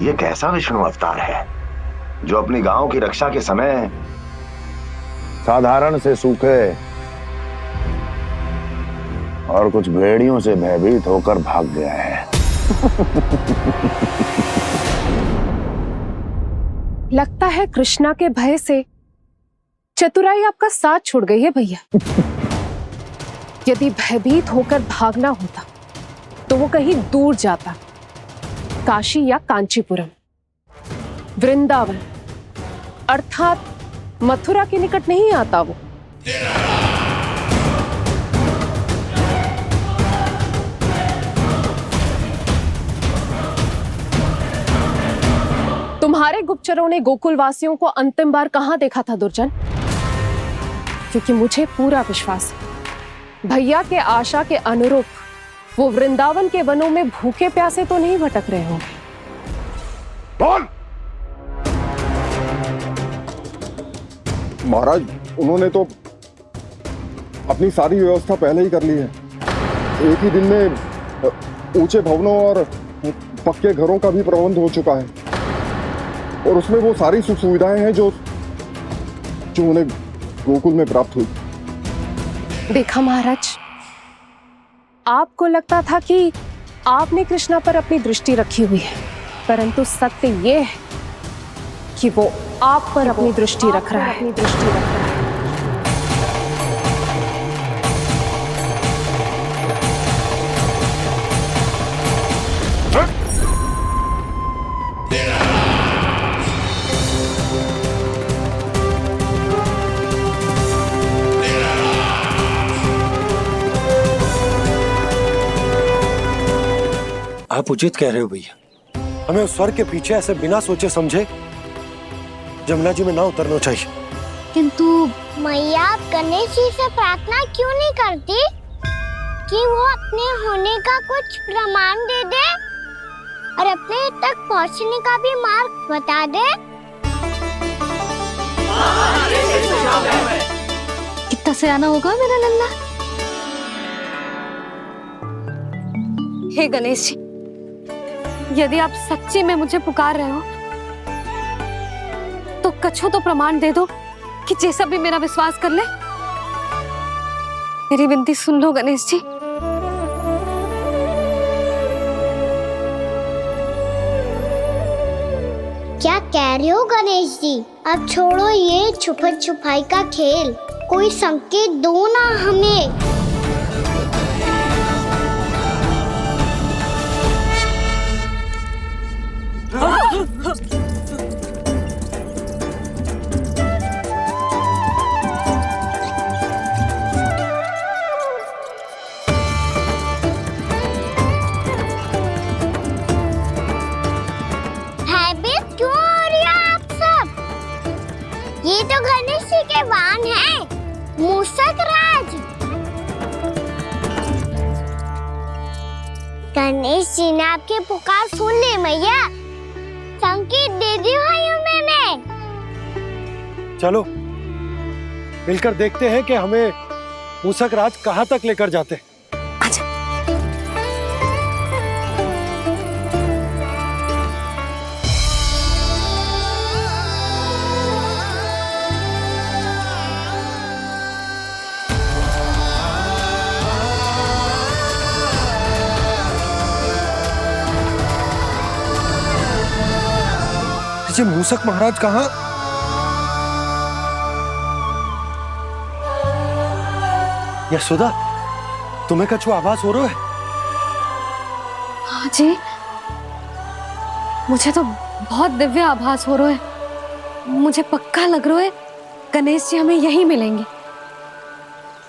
ये कैसा विष्णु अवतार है जो अपनी गांव की रक्षा के समय साधारण से सूखे और कुछ भेड़ियों से भयभीत होकर भाग गया है। लगता है कृष्णा के भय से चतुराई आपका साथ छोड़ गई है भैया। यदि भयभीत होकर भागना होता तो वो कहीं दूर जाता, काशी या कांचीपुरम, वृंदावन अर्थात मथुरा के निकट नहीं आता वो। तुम्हारे गुप्तचरों ने गोकुल वासियों को अंतिम बार कहां देखा था दुर्जन? क्योंकि मुझे पूरा विश्वास है भैया के आशा के अनुरूप वो वृंदावन के वनों में भूखे प्यासे तो नहीं भटक रहे होंगे। बोल! महाराज, उन्होंने तो अपनी सारी व्यवस्था पहले ही कर ली है। एक ही दिन में ऊंचे भवनों और पक्के घरों का भी प्रबंध हो चुका है, और उसमें वो सारी सुख सुविधाएं हैं जो उन्हें गोकुल में प्राप्त हुई। देखा महाराज, आपको लगता था कि आपने कृष्णा पर अपनी दृष्टि रखी हुई है, परंतु सत्य ये है कि वो आप पर अपनी दृष्टि रख रहा है। आप उचित कह रहे हो भैया, हमें उस स्वर के पीछे ऐसे बिना सोचे समझे जमुना जी में ना उतरना चाहिए। किंतु मैया, आप गणेश जी से प्रार्थना क्यों नहीं करती कि वो अपने होने का कुछ प्रमाण दे दे और अपने तक पहुंचने का भी मार्ग बता दे? कितना सयाना होगा मेरा लल्ला। हे गणेश जी, यदि आप सच्ची में मुझे पुकार रहे हो तो कछु तो प्रमाण दे दो कि जैसा भी मेरा विश्वास कर ले। मेरी विनती सुन लो गणेश जी। क्या कह रहे हो गणेश जी? अब छोड़ो ये छुपन छुपाई का खेल, कोई संकेत दो ना हमें। भयभीत क्यों हो रही हो आप सब? ये तो गणेश जी के वाहन हैं, मूषक राज। गणेश जी ने आपकी पुकार सुन ली मैया, संकेत दे दी भाइयों मैंने। चलो मिलकर देखते हैं कि हमें मूषक राज कहाँ तक लेकर जाते हैं। जी मूषक महाराज कहाँ? यशोदा, तुम्हें कछु आभास हो रहा है? हाँ जी, मुझे तो बहुत दिव्य आभास हो रहा है। मुझे पक्का लग रहा है गणेश जी हमें यहीं मिलेंगे।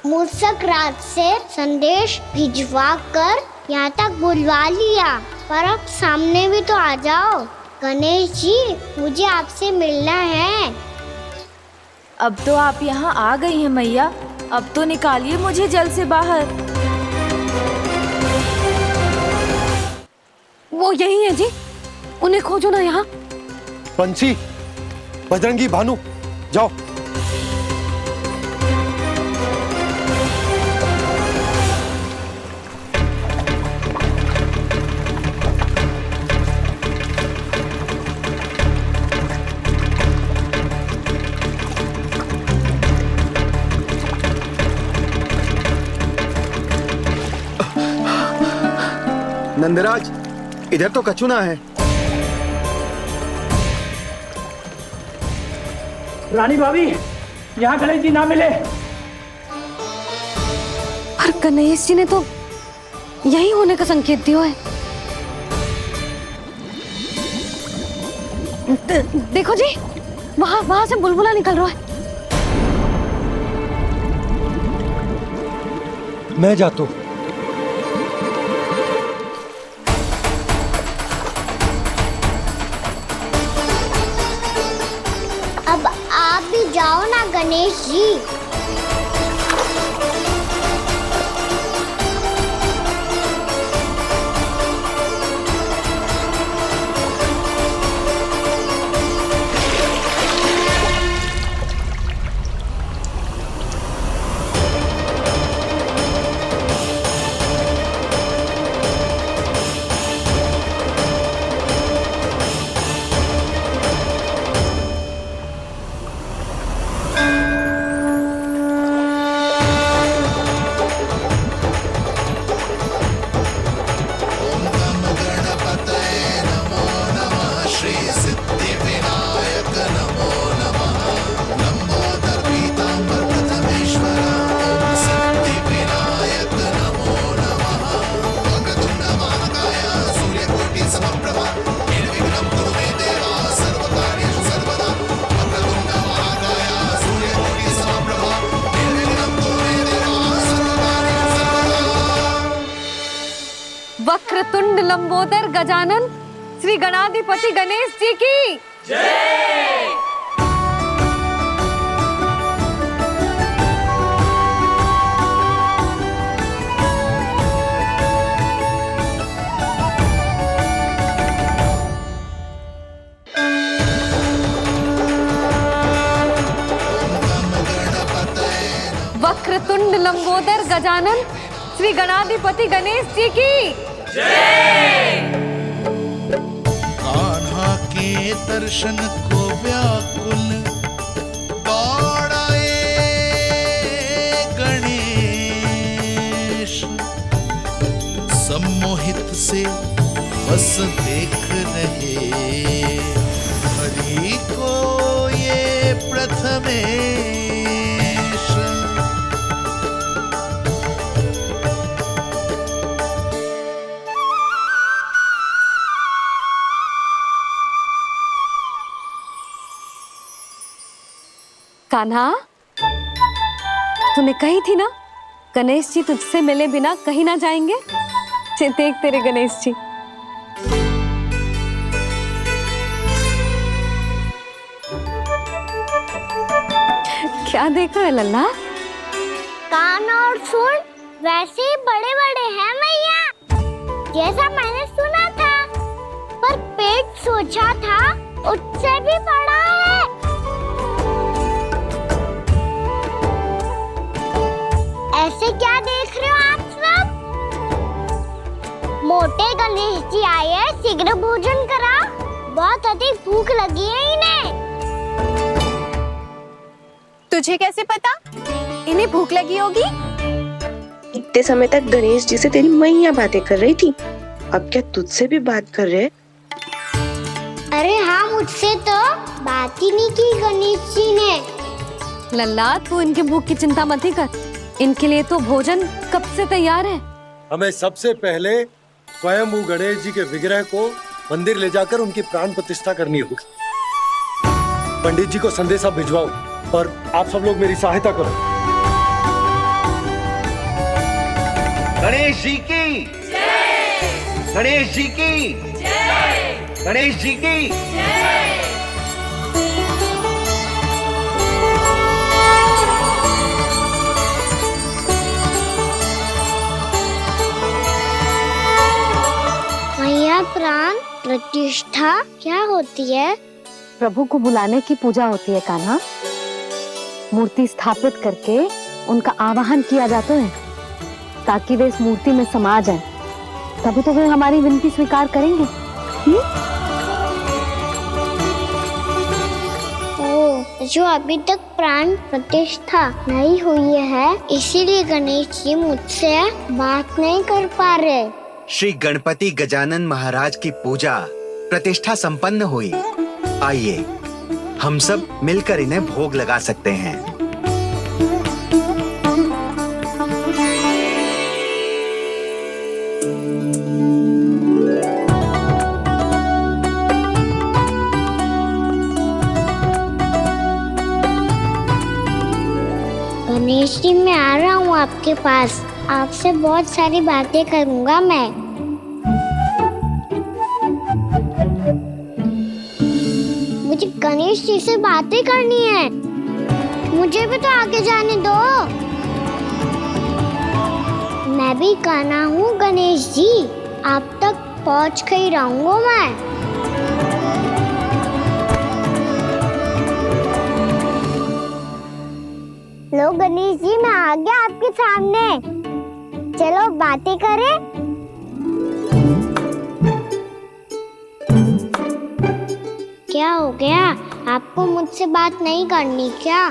मूषक राज से संदेश भिजवा कर यहाँ तक बुलवा लिया, पर अब सामने भी तो आ जाओ। गणेश जी, मुझे आपसे मिलना है। अब तो आप यहाँ आ गई हैं मैया, अब तो निकालिए मुझे जल से बाहर। वो यही है जी, उन्हें खोजो ना यहाँ। बंसी, बजरंगी, भानु, जाओ। नंदराज, इधर तो कछु ना है। रानी भाभी, यहाँ गणेश जी ना मिले। पर गणेश जी ने तो यही होने का संकेत दिया है। देखो जी, वहां से बुलबुला निकल रहा है। मैं जाता हूँ। अब आप भी जाओ ना गणेश जी। वक्रतुंड लंबोदर गजानन श्री गणाधिपति गणेश जी की जय। वक्रतुंड लंबोदर गजानन श्री गणाधिपति गणेश जी की कान्हा के दर्शन को व्याकुल दौड़ाए गणेश, सम्मोहित से बस देख रहे हरि को ये प्रथमेश। कान्हा, तूने कही थी ना गणेश जी तुझसे मिले बिना कहीं ना जाएंगे। देख तेरे गणेश जी। क्या देखा है लल्ला? कान और सुन वैसे ही बड़े बड़े हैं मैया, जैसा मैंने सुना था, पर पेट सोचा था उससे भी बड़ा है। ऐसे क्या देख रहे हो आप सब? मोटे गणेश जी आए हैं, शीघ्र भोजन करा, बहुत अधिक भूख लगी है इन्हें। तुझे कैसे पता इन्हें भूख लगी होगी? इतने समय तक गणेश जी से तेरी मैया बातें कर रही थी, अब क्या तुझसे भी बात कर रहे? अरे हाँ, मुझसे तो बात ही नहीं की गणेश जी ने। लल्ला, तू इनके भूख की चिंता मत ही कर, इनके लिए तो भोजन कब से तैयार है। हमें सबसे पहले स्वयं गणेश जी के विग्रह को मंदिर ले जाकर उनकी प्राण प्रतिष्ठा करनी होगी। पंडित जी को संदेशा भिजवाओ और आप सब लोग मेरी सहायता करो। गणेश जी की जय, गणेश जी की जय, गणेश जी की जय। मैया, प्राण प्रतिष्ठा क्या होती है? प्रभु को बुलाने की पूजा होती है कान्हा। मूर्ति स्थापित करके उनका आवाहन किया जाता है ताकि वे इस मूर्ति में समा जाएं। तभी तो वे हमारी विनती स्वीकार करेंगे। जो अभी तक प्राण प्रतिष्ठा नहीं हुई है, इसीलिए गणेश जी मुझसे बात नहीं कर पा रहे। श्री गणपति गजानन महाराज की पूजा प्रतिष्ठा संपन्न हुई। आइए हम सब मिलकर इन्हें भोग लगा सकते हैं। गणेश जी, मैं आ रहा हूँ आपके पास, आपसे बहुत सारी बातें करूँगा मैं। मुझे गणेश जी से बातें करनी है, मुझे भी तो आगे जाने दो। मैं भी कान्हा हूँ गणेश जी, आप तक पहुँच कर ही रहूँगा मैं। लो गणेश जी, मैं आ गया आपके सामने, चलो बातें करें। क्या हो गया, आपको मुझसे बात नहीं करनी क्या?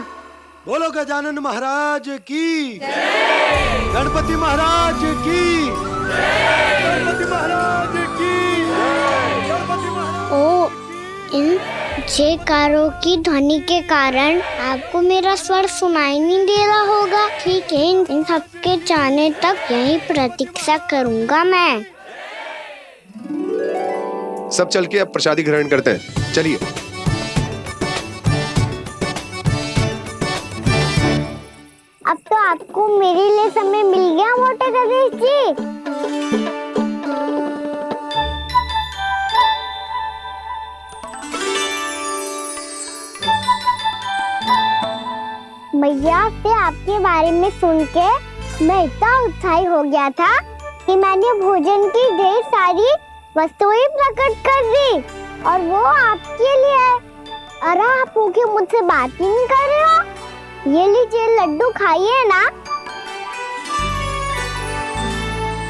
बोलो गजानन महाराज की जय, गणपति महाराज की जय, गणपति महाराज की जय, गणपति महाराज। ओ, इन जयकारों की ध्वनि के कारण आपको मेरा स्वर सुनाई नहीं दे रहा होगा। ठीक है, इन सबके जाने तक यही प्रतीक्षा करूंगा मैं। सब चल के अब प्रसादी ग्रहण करते हैं, चलिए। अब तो आपको मेरे लिए समय मिल गया मोटे गणेश जी। मैया से आपके बारे में सुन के मैं इतना उत्साही हो गया था कि मैंने भोजन की ढेर सारी वस्तुएं प्रकट कर दी, और वो आपके लिए। अरे आप भूखे मुझसे बात ही नहीं कर रहे हो। ये लीजिए लड्डू, खाइए ना।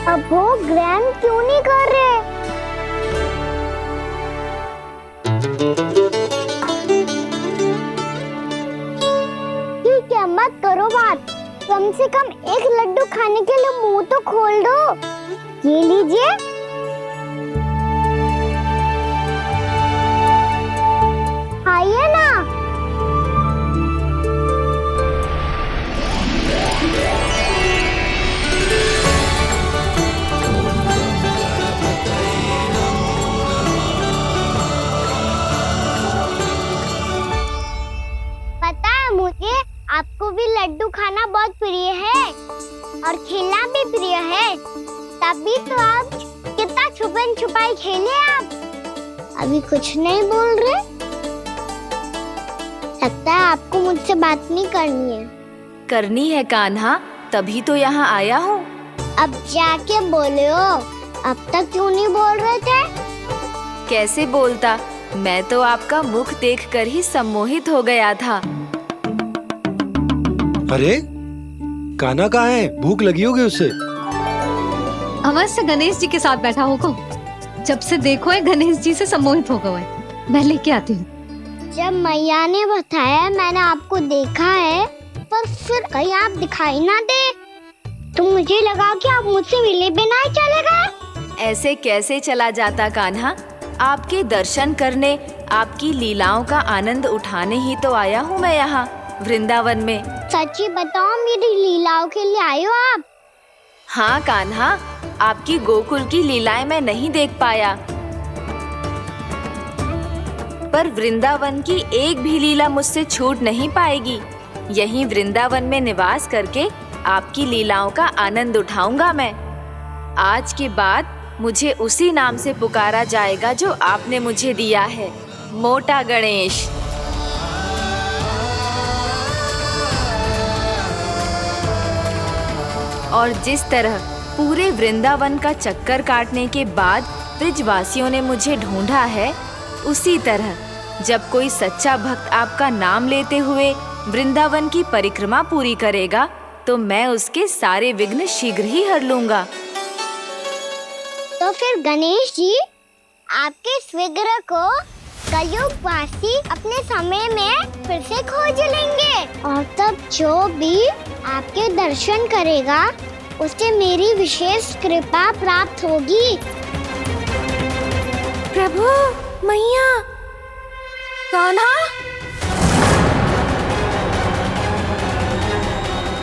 अब वो ग्रैंड क्यों नहीं कर रहे? ठीक है, मत करो बात। कम से कम एक लड्डू खाने के लिए मुंह तो खोल दो। ये लीजिए। खाइए ना। पता है मुझे, आपको भी लड्डू खाना बहुत प्रिय है और खेलना भी प्रिय है। तभी तो आप कितना छुपन छुपाई खेले। आप अभी कुछ नहीं बोल रहे। लगता है आपको मुझसे बात नहीं करनी है। करनी है कान्हा, तभी तो यहाँ आया हूँ। अब जाके बोले हो। अब तक क्यों नहीं बोल रहे थे? कैसे बोलता, मैं तो आपका मुख देखकर ही सम्मोहित हो गया था। अरे कान्हा कहाँ है? भूख लगी होगी उसे। अवश्य गणेश जी के साथ बैठा होगा। जब से देखो है गणेश जी से सम्मोहित हो गए। मैं लेके आती हूँ। जब मैया ने बताया मैंने आपको देखा है, पर फिर कहीं आप दिखाई ना दे तो मुझे लगा कि आप मुझसे मिले बिना ही चले गए। ऐसे कैसे चला जाता कान्हा? आपके दर्शन करने, आपकी लीलाओं का आनंद उठाने ही तो आया हूँ मैं यहाँ वृंदावन में। सच्ची बताओ, मेरी लीलाओं के लिए आए हो आप? हाँ कान्हा, आपकी गोकुल की लीलाएं मैं नहीं देख पाया, पर वृंदावन की एक भी लीला मुझसे छूट नहीं पाएगी। यहीं वृंदावन में निवास करके आपकी लीलाओं का आनंद उठाऊंगा मैं। आज के बाद मुझे उसी नाम से पुकारा जाएगा जो आपने मुझे दिया है, मोटा गणेश। और जिस तरह पूरे वृंदावन का चक्कर काटने के बाद ब्रिजवासियों ने मुझे ढूंढा है, उसी तरह जब कोई सच्चा भक्त आपका नाम लेते हुए वृंदावन की परिक्रमा पूरी करेगा तो मैं उसके सारे विघ्न शीघ्र ही हर लूंगा। तो फिर गणेश जी, आपके इस विग्रह को कलयुगवासी अपने समय में फिर से खोज लेंगे और तब जो भी आपके दर्शन करेगा उसे मेरी विशेष कृपा प्राप्त होगी। प्रभु, मैया, कान्हा।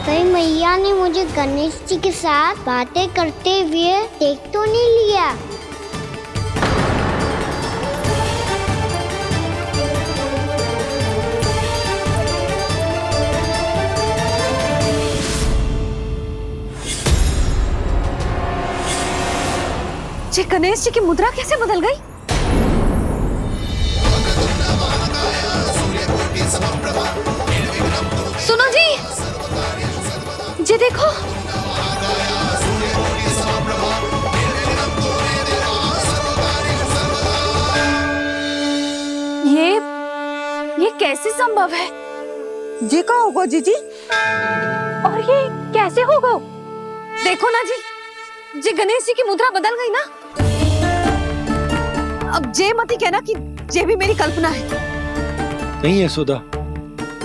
कहीं मैया ने मुझे गणेश जी के साथ बातें करते हुए देख तो नहीं लिया? ये गणेश जी की मुद्रा कैसे बदल गई? सुनो जी, ये देखो। ये कैसे संभव है? ये का होगा जीजी? और ये कैसे होगा? देखो ना जी, जे गणेश जी की मुद्रा बदल गई ना। अब जे मत ही कहना कि जे भी मेरी कल्पना है। नहीं यशोदा,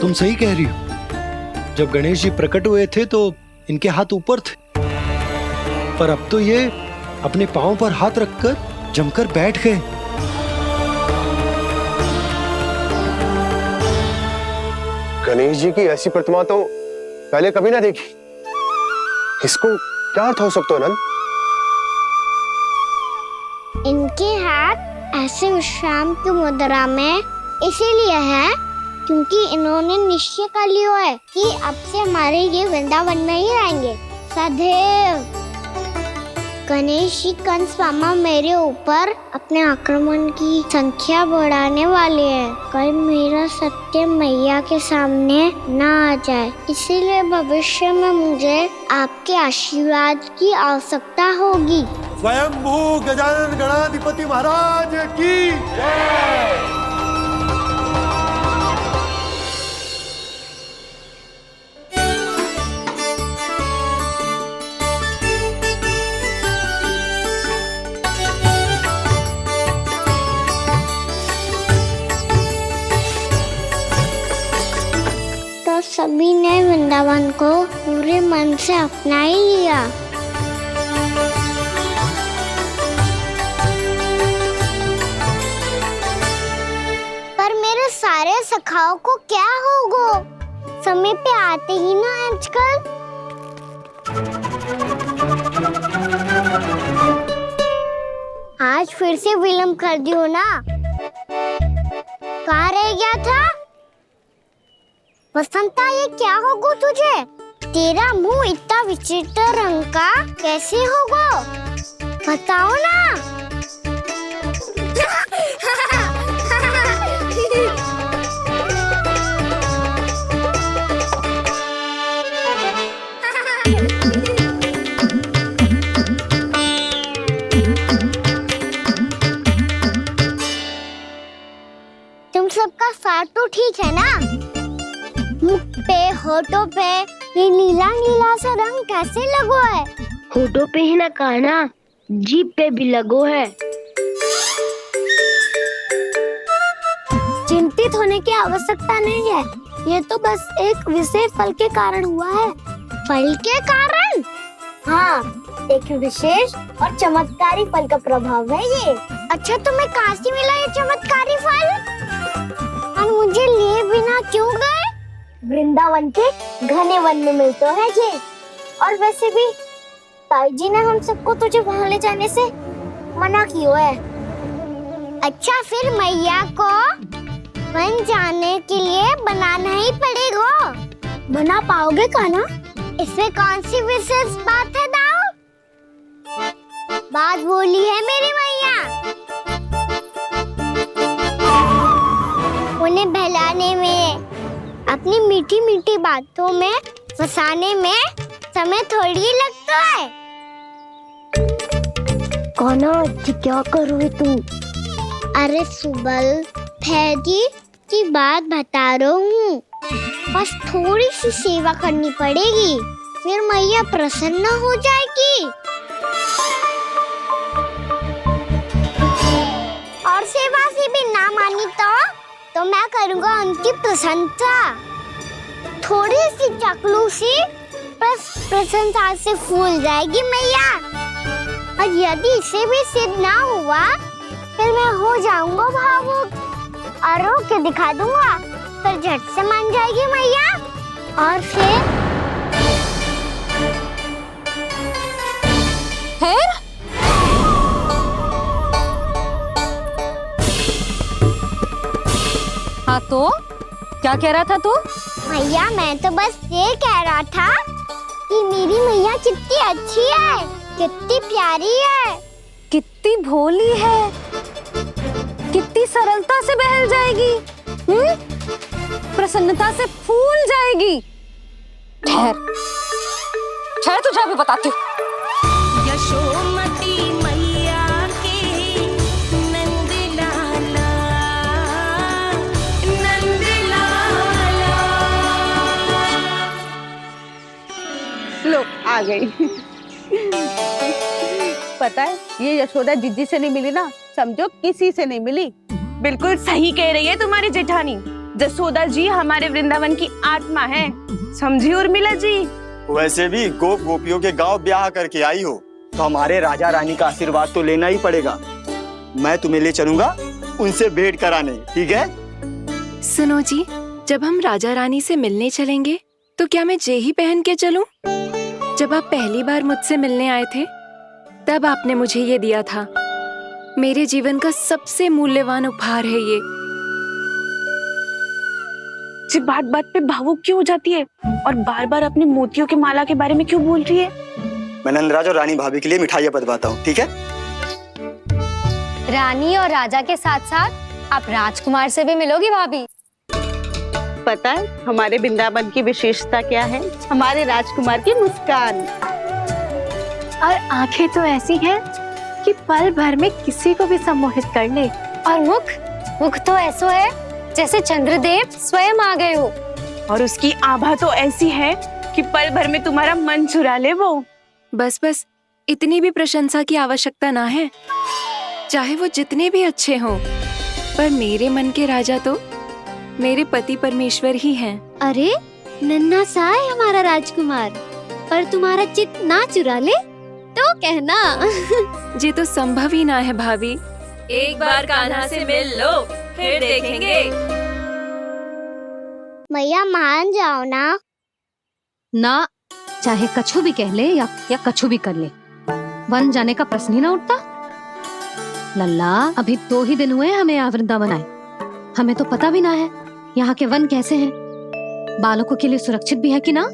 तुम सही कह रही हो। जब गणेश जी प्रकट हुए थे तो इनके हाथ ऊपर थे, पर अब तो ये अपने पांव पर हाथ रखकर जमकर बैठ गए। गणेश जी की ऐसी प्रतिमा तो पहले कभी ना देखी। इसको क्या अर्थ हो सकता है नंद? इनके हाथ ऐसे विश्राम की मुद्रा में इसीलिए है क्योंकि इन्होंने निश्चय कर लिया है कि अब से हमारे ये वृंदावन में ही रहेंगे सदैव। गणेश जी कंस मामा मेरे ऊपर अपने आक्रमण की संख्या बढ़ाने वाले हैं। कहीं मेरा सत्य मैया के सामने ना आ जाए, इसीलिए भविष्य में मुझे आपके आशीर्वाद की आवश्यकता होगी। स्वयंभू गजानन गणाधिपति महाराज की जय। मन से अपना ही लिया। पर मेरे सारे सखाओं को क्या होगा? समय पे आते ही ना आजकल। आज फिर से विलम्ब कर दियो ना। कहाँ रह गया था? वसंता, ये क्या होगा तुझे? तेरा मुंह इतना विचित्र रंग का कैसे होगा? बताओ ना। तुम सबका साथ तो ठीक है ना? मुख पे, होठों पे ये नीला नीला सा रंग कैसे लगो है? होठों पे ही ना काना, जीभ पे भी लगो है। चिंतित होने की आवश्यकता नहीं है। ये तो बस एक विशेष फल के कारण हुआ है। फल के कारण? हाँ, एक विशेष और चमत्कारी फल का प्रभाव है ये। अच्छा, तुम्हें कहाँ से मिला ये चमत्कारी फल? और मुझे लिए बिना क्यों गए? वृंदावन के घने वन में मिलता है ये। और वैसे भी ताई जी ने हम सबको तुझे वहाँ ले जाने से मना किया है। अच्छा, फिर मैया को वन जाने के लिए बनाना ही पड़ेगा। बना पाओगे कान्हा? इसमें कौन सी विशेष बात है दाऊ? बात बोली है मेरी मैया। उन्हें बहलाने में, अपनी मीठी मीठी बातों में फंसाने में समय थोड़ी ही लगता है। कान्हा, क्या करोगे तू? अरे सुबल, फैजी की बात बता रहा हूँ। बस थोड़ी सी सेवा करनी पड़ेगी, फिर मैया प्रसन्न हो जाएगी। और सेवा से भी ना मानी तो मैं करूँगा उनकी प्रशंसा। थोड़ी सी चकलूसी प्रशंसा से फूल जाएगी मैया। और यदि इसे भी सिद्ध ना हुआ, फिर मैं हो जाऊंगा भावुक और रो के दिखा दूंगा। फिर झट से मान जाएगी मैया। और फिर हाँ, तो क्या कह रहा था तू? मैया, मैं तो बस ये कह रहा था कि मेरी मैया कितनी अच्छी है, कितनी प्यारी है, कितनी भोली है, कितनी सरलता से बहल जाएगी, प्रसन्नता से फूल जाएगी। ठहर, तुझे अभी बताती हूँ। यशोमती मैया के नंद लाला, नंद लाला। लो, आ गई। पता है, ये यशोदा जिज्जी से नहीं मिली ना, समझो किसी से नहीं मिली। बिल्कुल सही कह रही है तुम्हारी जेठानी। जसोदा जी हमारे वृंदावन की आत्मा है, समझी उर्मिला जी? वैसे भी गोप गोपियों के गांव ब्याह करके आई हो, तो हमारे राजा रानी का आशीर्वाद तो लेना ही पड़ेगा। मैं तुम्हें ले चलूंगा उनसे भेंट कराने, ठीक है? सुनो जी, जब हम राजा रानी से मिलने चलेंगे तो क्या मैं जे ही पहन के चलूं? जब आप पहली बार मुझसे मिलने आए थे, तब आपने मुझे ये दिया था। मेरे जीवन का सबसे मूल्यवान उपहार है ये। जी बात बात पे भावुक क्यों हो जाती है और बार बार अपनी मोतियों की माला के बारे में क्यों बोल रही है? मैं नंदराज और रानी भाभी के लिए मिठाइयाँ बंटवाता हूँ, ठीक है? रानी और राजा के साथ साथ आप राजकुमार से भी मिलोगी भाभी। पता है हमारे वृंदावन की विशेषता क्या है? हमारे राजकुमार की मुस्कान और आंखें तो ऐसी हैं कि पल भर में किसी को भी सम्मोहित कर ले। और मुख तो ऐसा है जैसे चंद्रदेव स्वयं आ गए हो। और उसकी आभा तो ऐसी है कि पल भर में तुम्हारा मन चुरा ले वो। बस इतनी भी प्रशंसा की आवश्यकता ना है, चाहे वो जितने भी अच्छे हों, पर मेरे मन के राजा तो मेरे पति परमेश्वर ही हैं। अरे नन्हा सा है हमारा राजकुमार, और तुम्हारा चित ना चुरा ले तो कहना। ये तो संभव ही ना है भाभी। एक बार कान्हा से मिल लो, फिर देखेंगे। मैया मान जाओ ना। ना, चाहे कछु भी कह ले या कछु भी कर ले, वन जाने का प्रश्न ही ना उठता। लल्ला, अभी 2 ही दिन हुए हमें यहाँ वृंदावन आए। हमें तो पता भी ना है यहाँ के वन कैसे हैं, बालकों के लिए सुरक्षित भी है कि ना।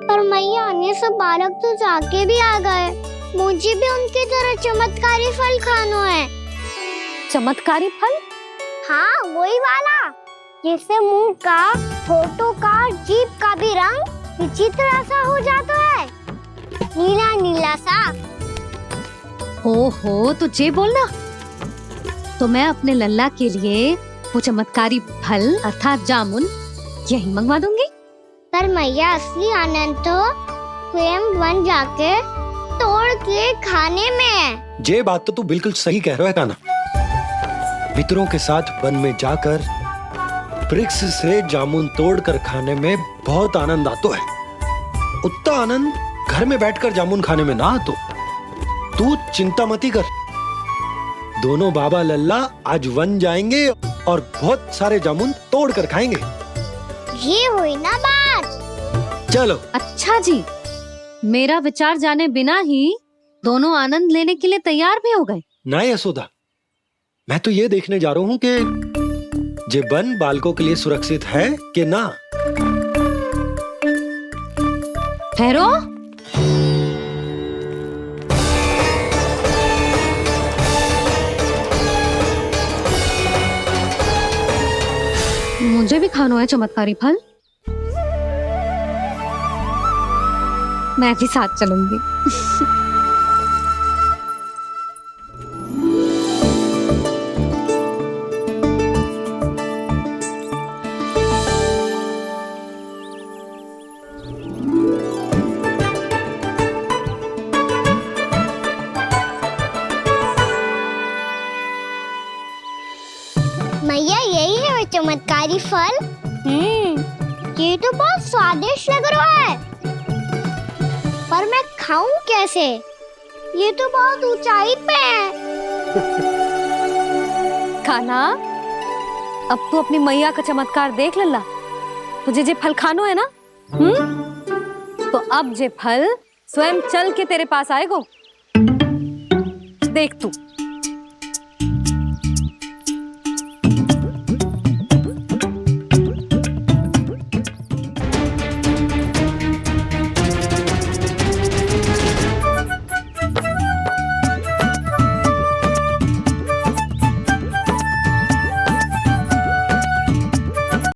पर मैया ये सब बालक तो जाके भी आ गए। मुझे भी उनकी तरह चमत्कारी फल खाना है। चमत्कारी फल? हाँ, वही वाला जिससे मुंह का, होठों का, जीभ का भी रंग विचित्र सा हो जाता है, नीला नीला सा। ओहो, तो जे बोलना। तो मैं अपने लल्ला के लिए वो चमत्कारी फल अर्थात जामुन यही मंगवा दूंगी। पर मैया असली आनंद तो स्वयं वन जाके तोड़ के खाने में है। ये बात तो तू बिल्कुल सही कह रहा है कान्हा। मित्रों के साथ वन में जाकर वृक्ष से जामुन तोड़कर खाने में बहुत आनंद आता है। उतना आनंद घर में बैठकर जामुन खाने में ना आतो। तू चिंता मती कर, दोनों बाबा लल्ला आज वन जाएंगे और बहुत सारे जामुन तोड़कर खाएंगे। ये हुई ना बात। चलो। अच्छा जी, मेरा विचार जाने बिना ही दोनों आनंद लेने के लिए तैयार भी हो गए। ना यशोदा, मैं तो ये देखने जा रहा हूँ कि जे वन बालकों के लिए सुरक्षित है कि ना। ठहरो। मुझे भी खाना है चमत्कारी फल। मैं भी साथ चलूंगी। मैया यही है वो चमत्कारी फल। ये तो बहुत स्वादिष्ट लग रहा है, पर मैं खाऊं कैसे? ये तो बहुत ऊंचाई पे है। खाना, अब तू अपनी मैया का चमत्कार देख लल्ला। तुझे जे फल खानो है ना, तो अब जे फल स्वयं चल के तेरे पास आएगो। देख तू।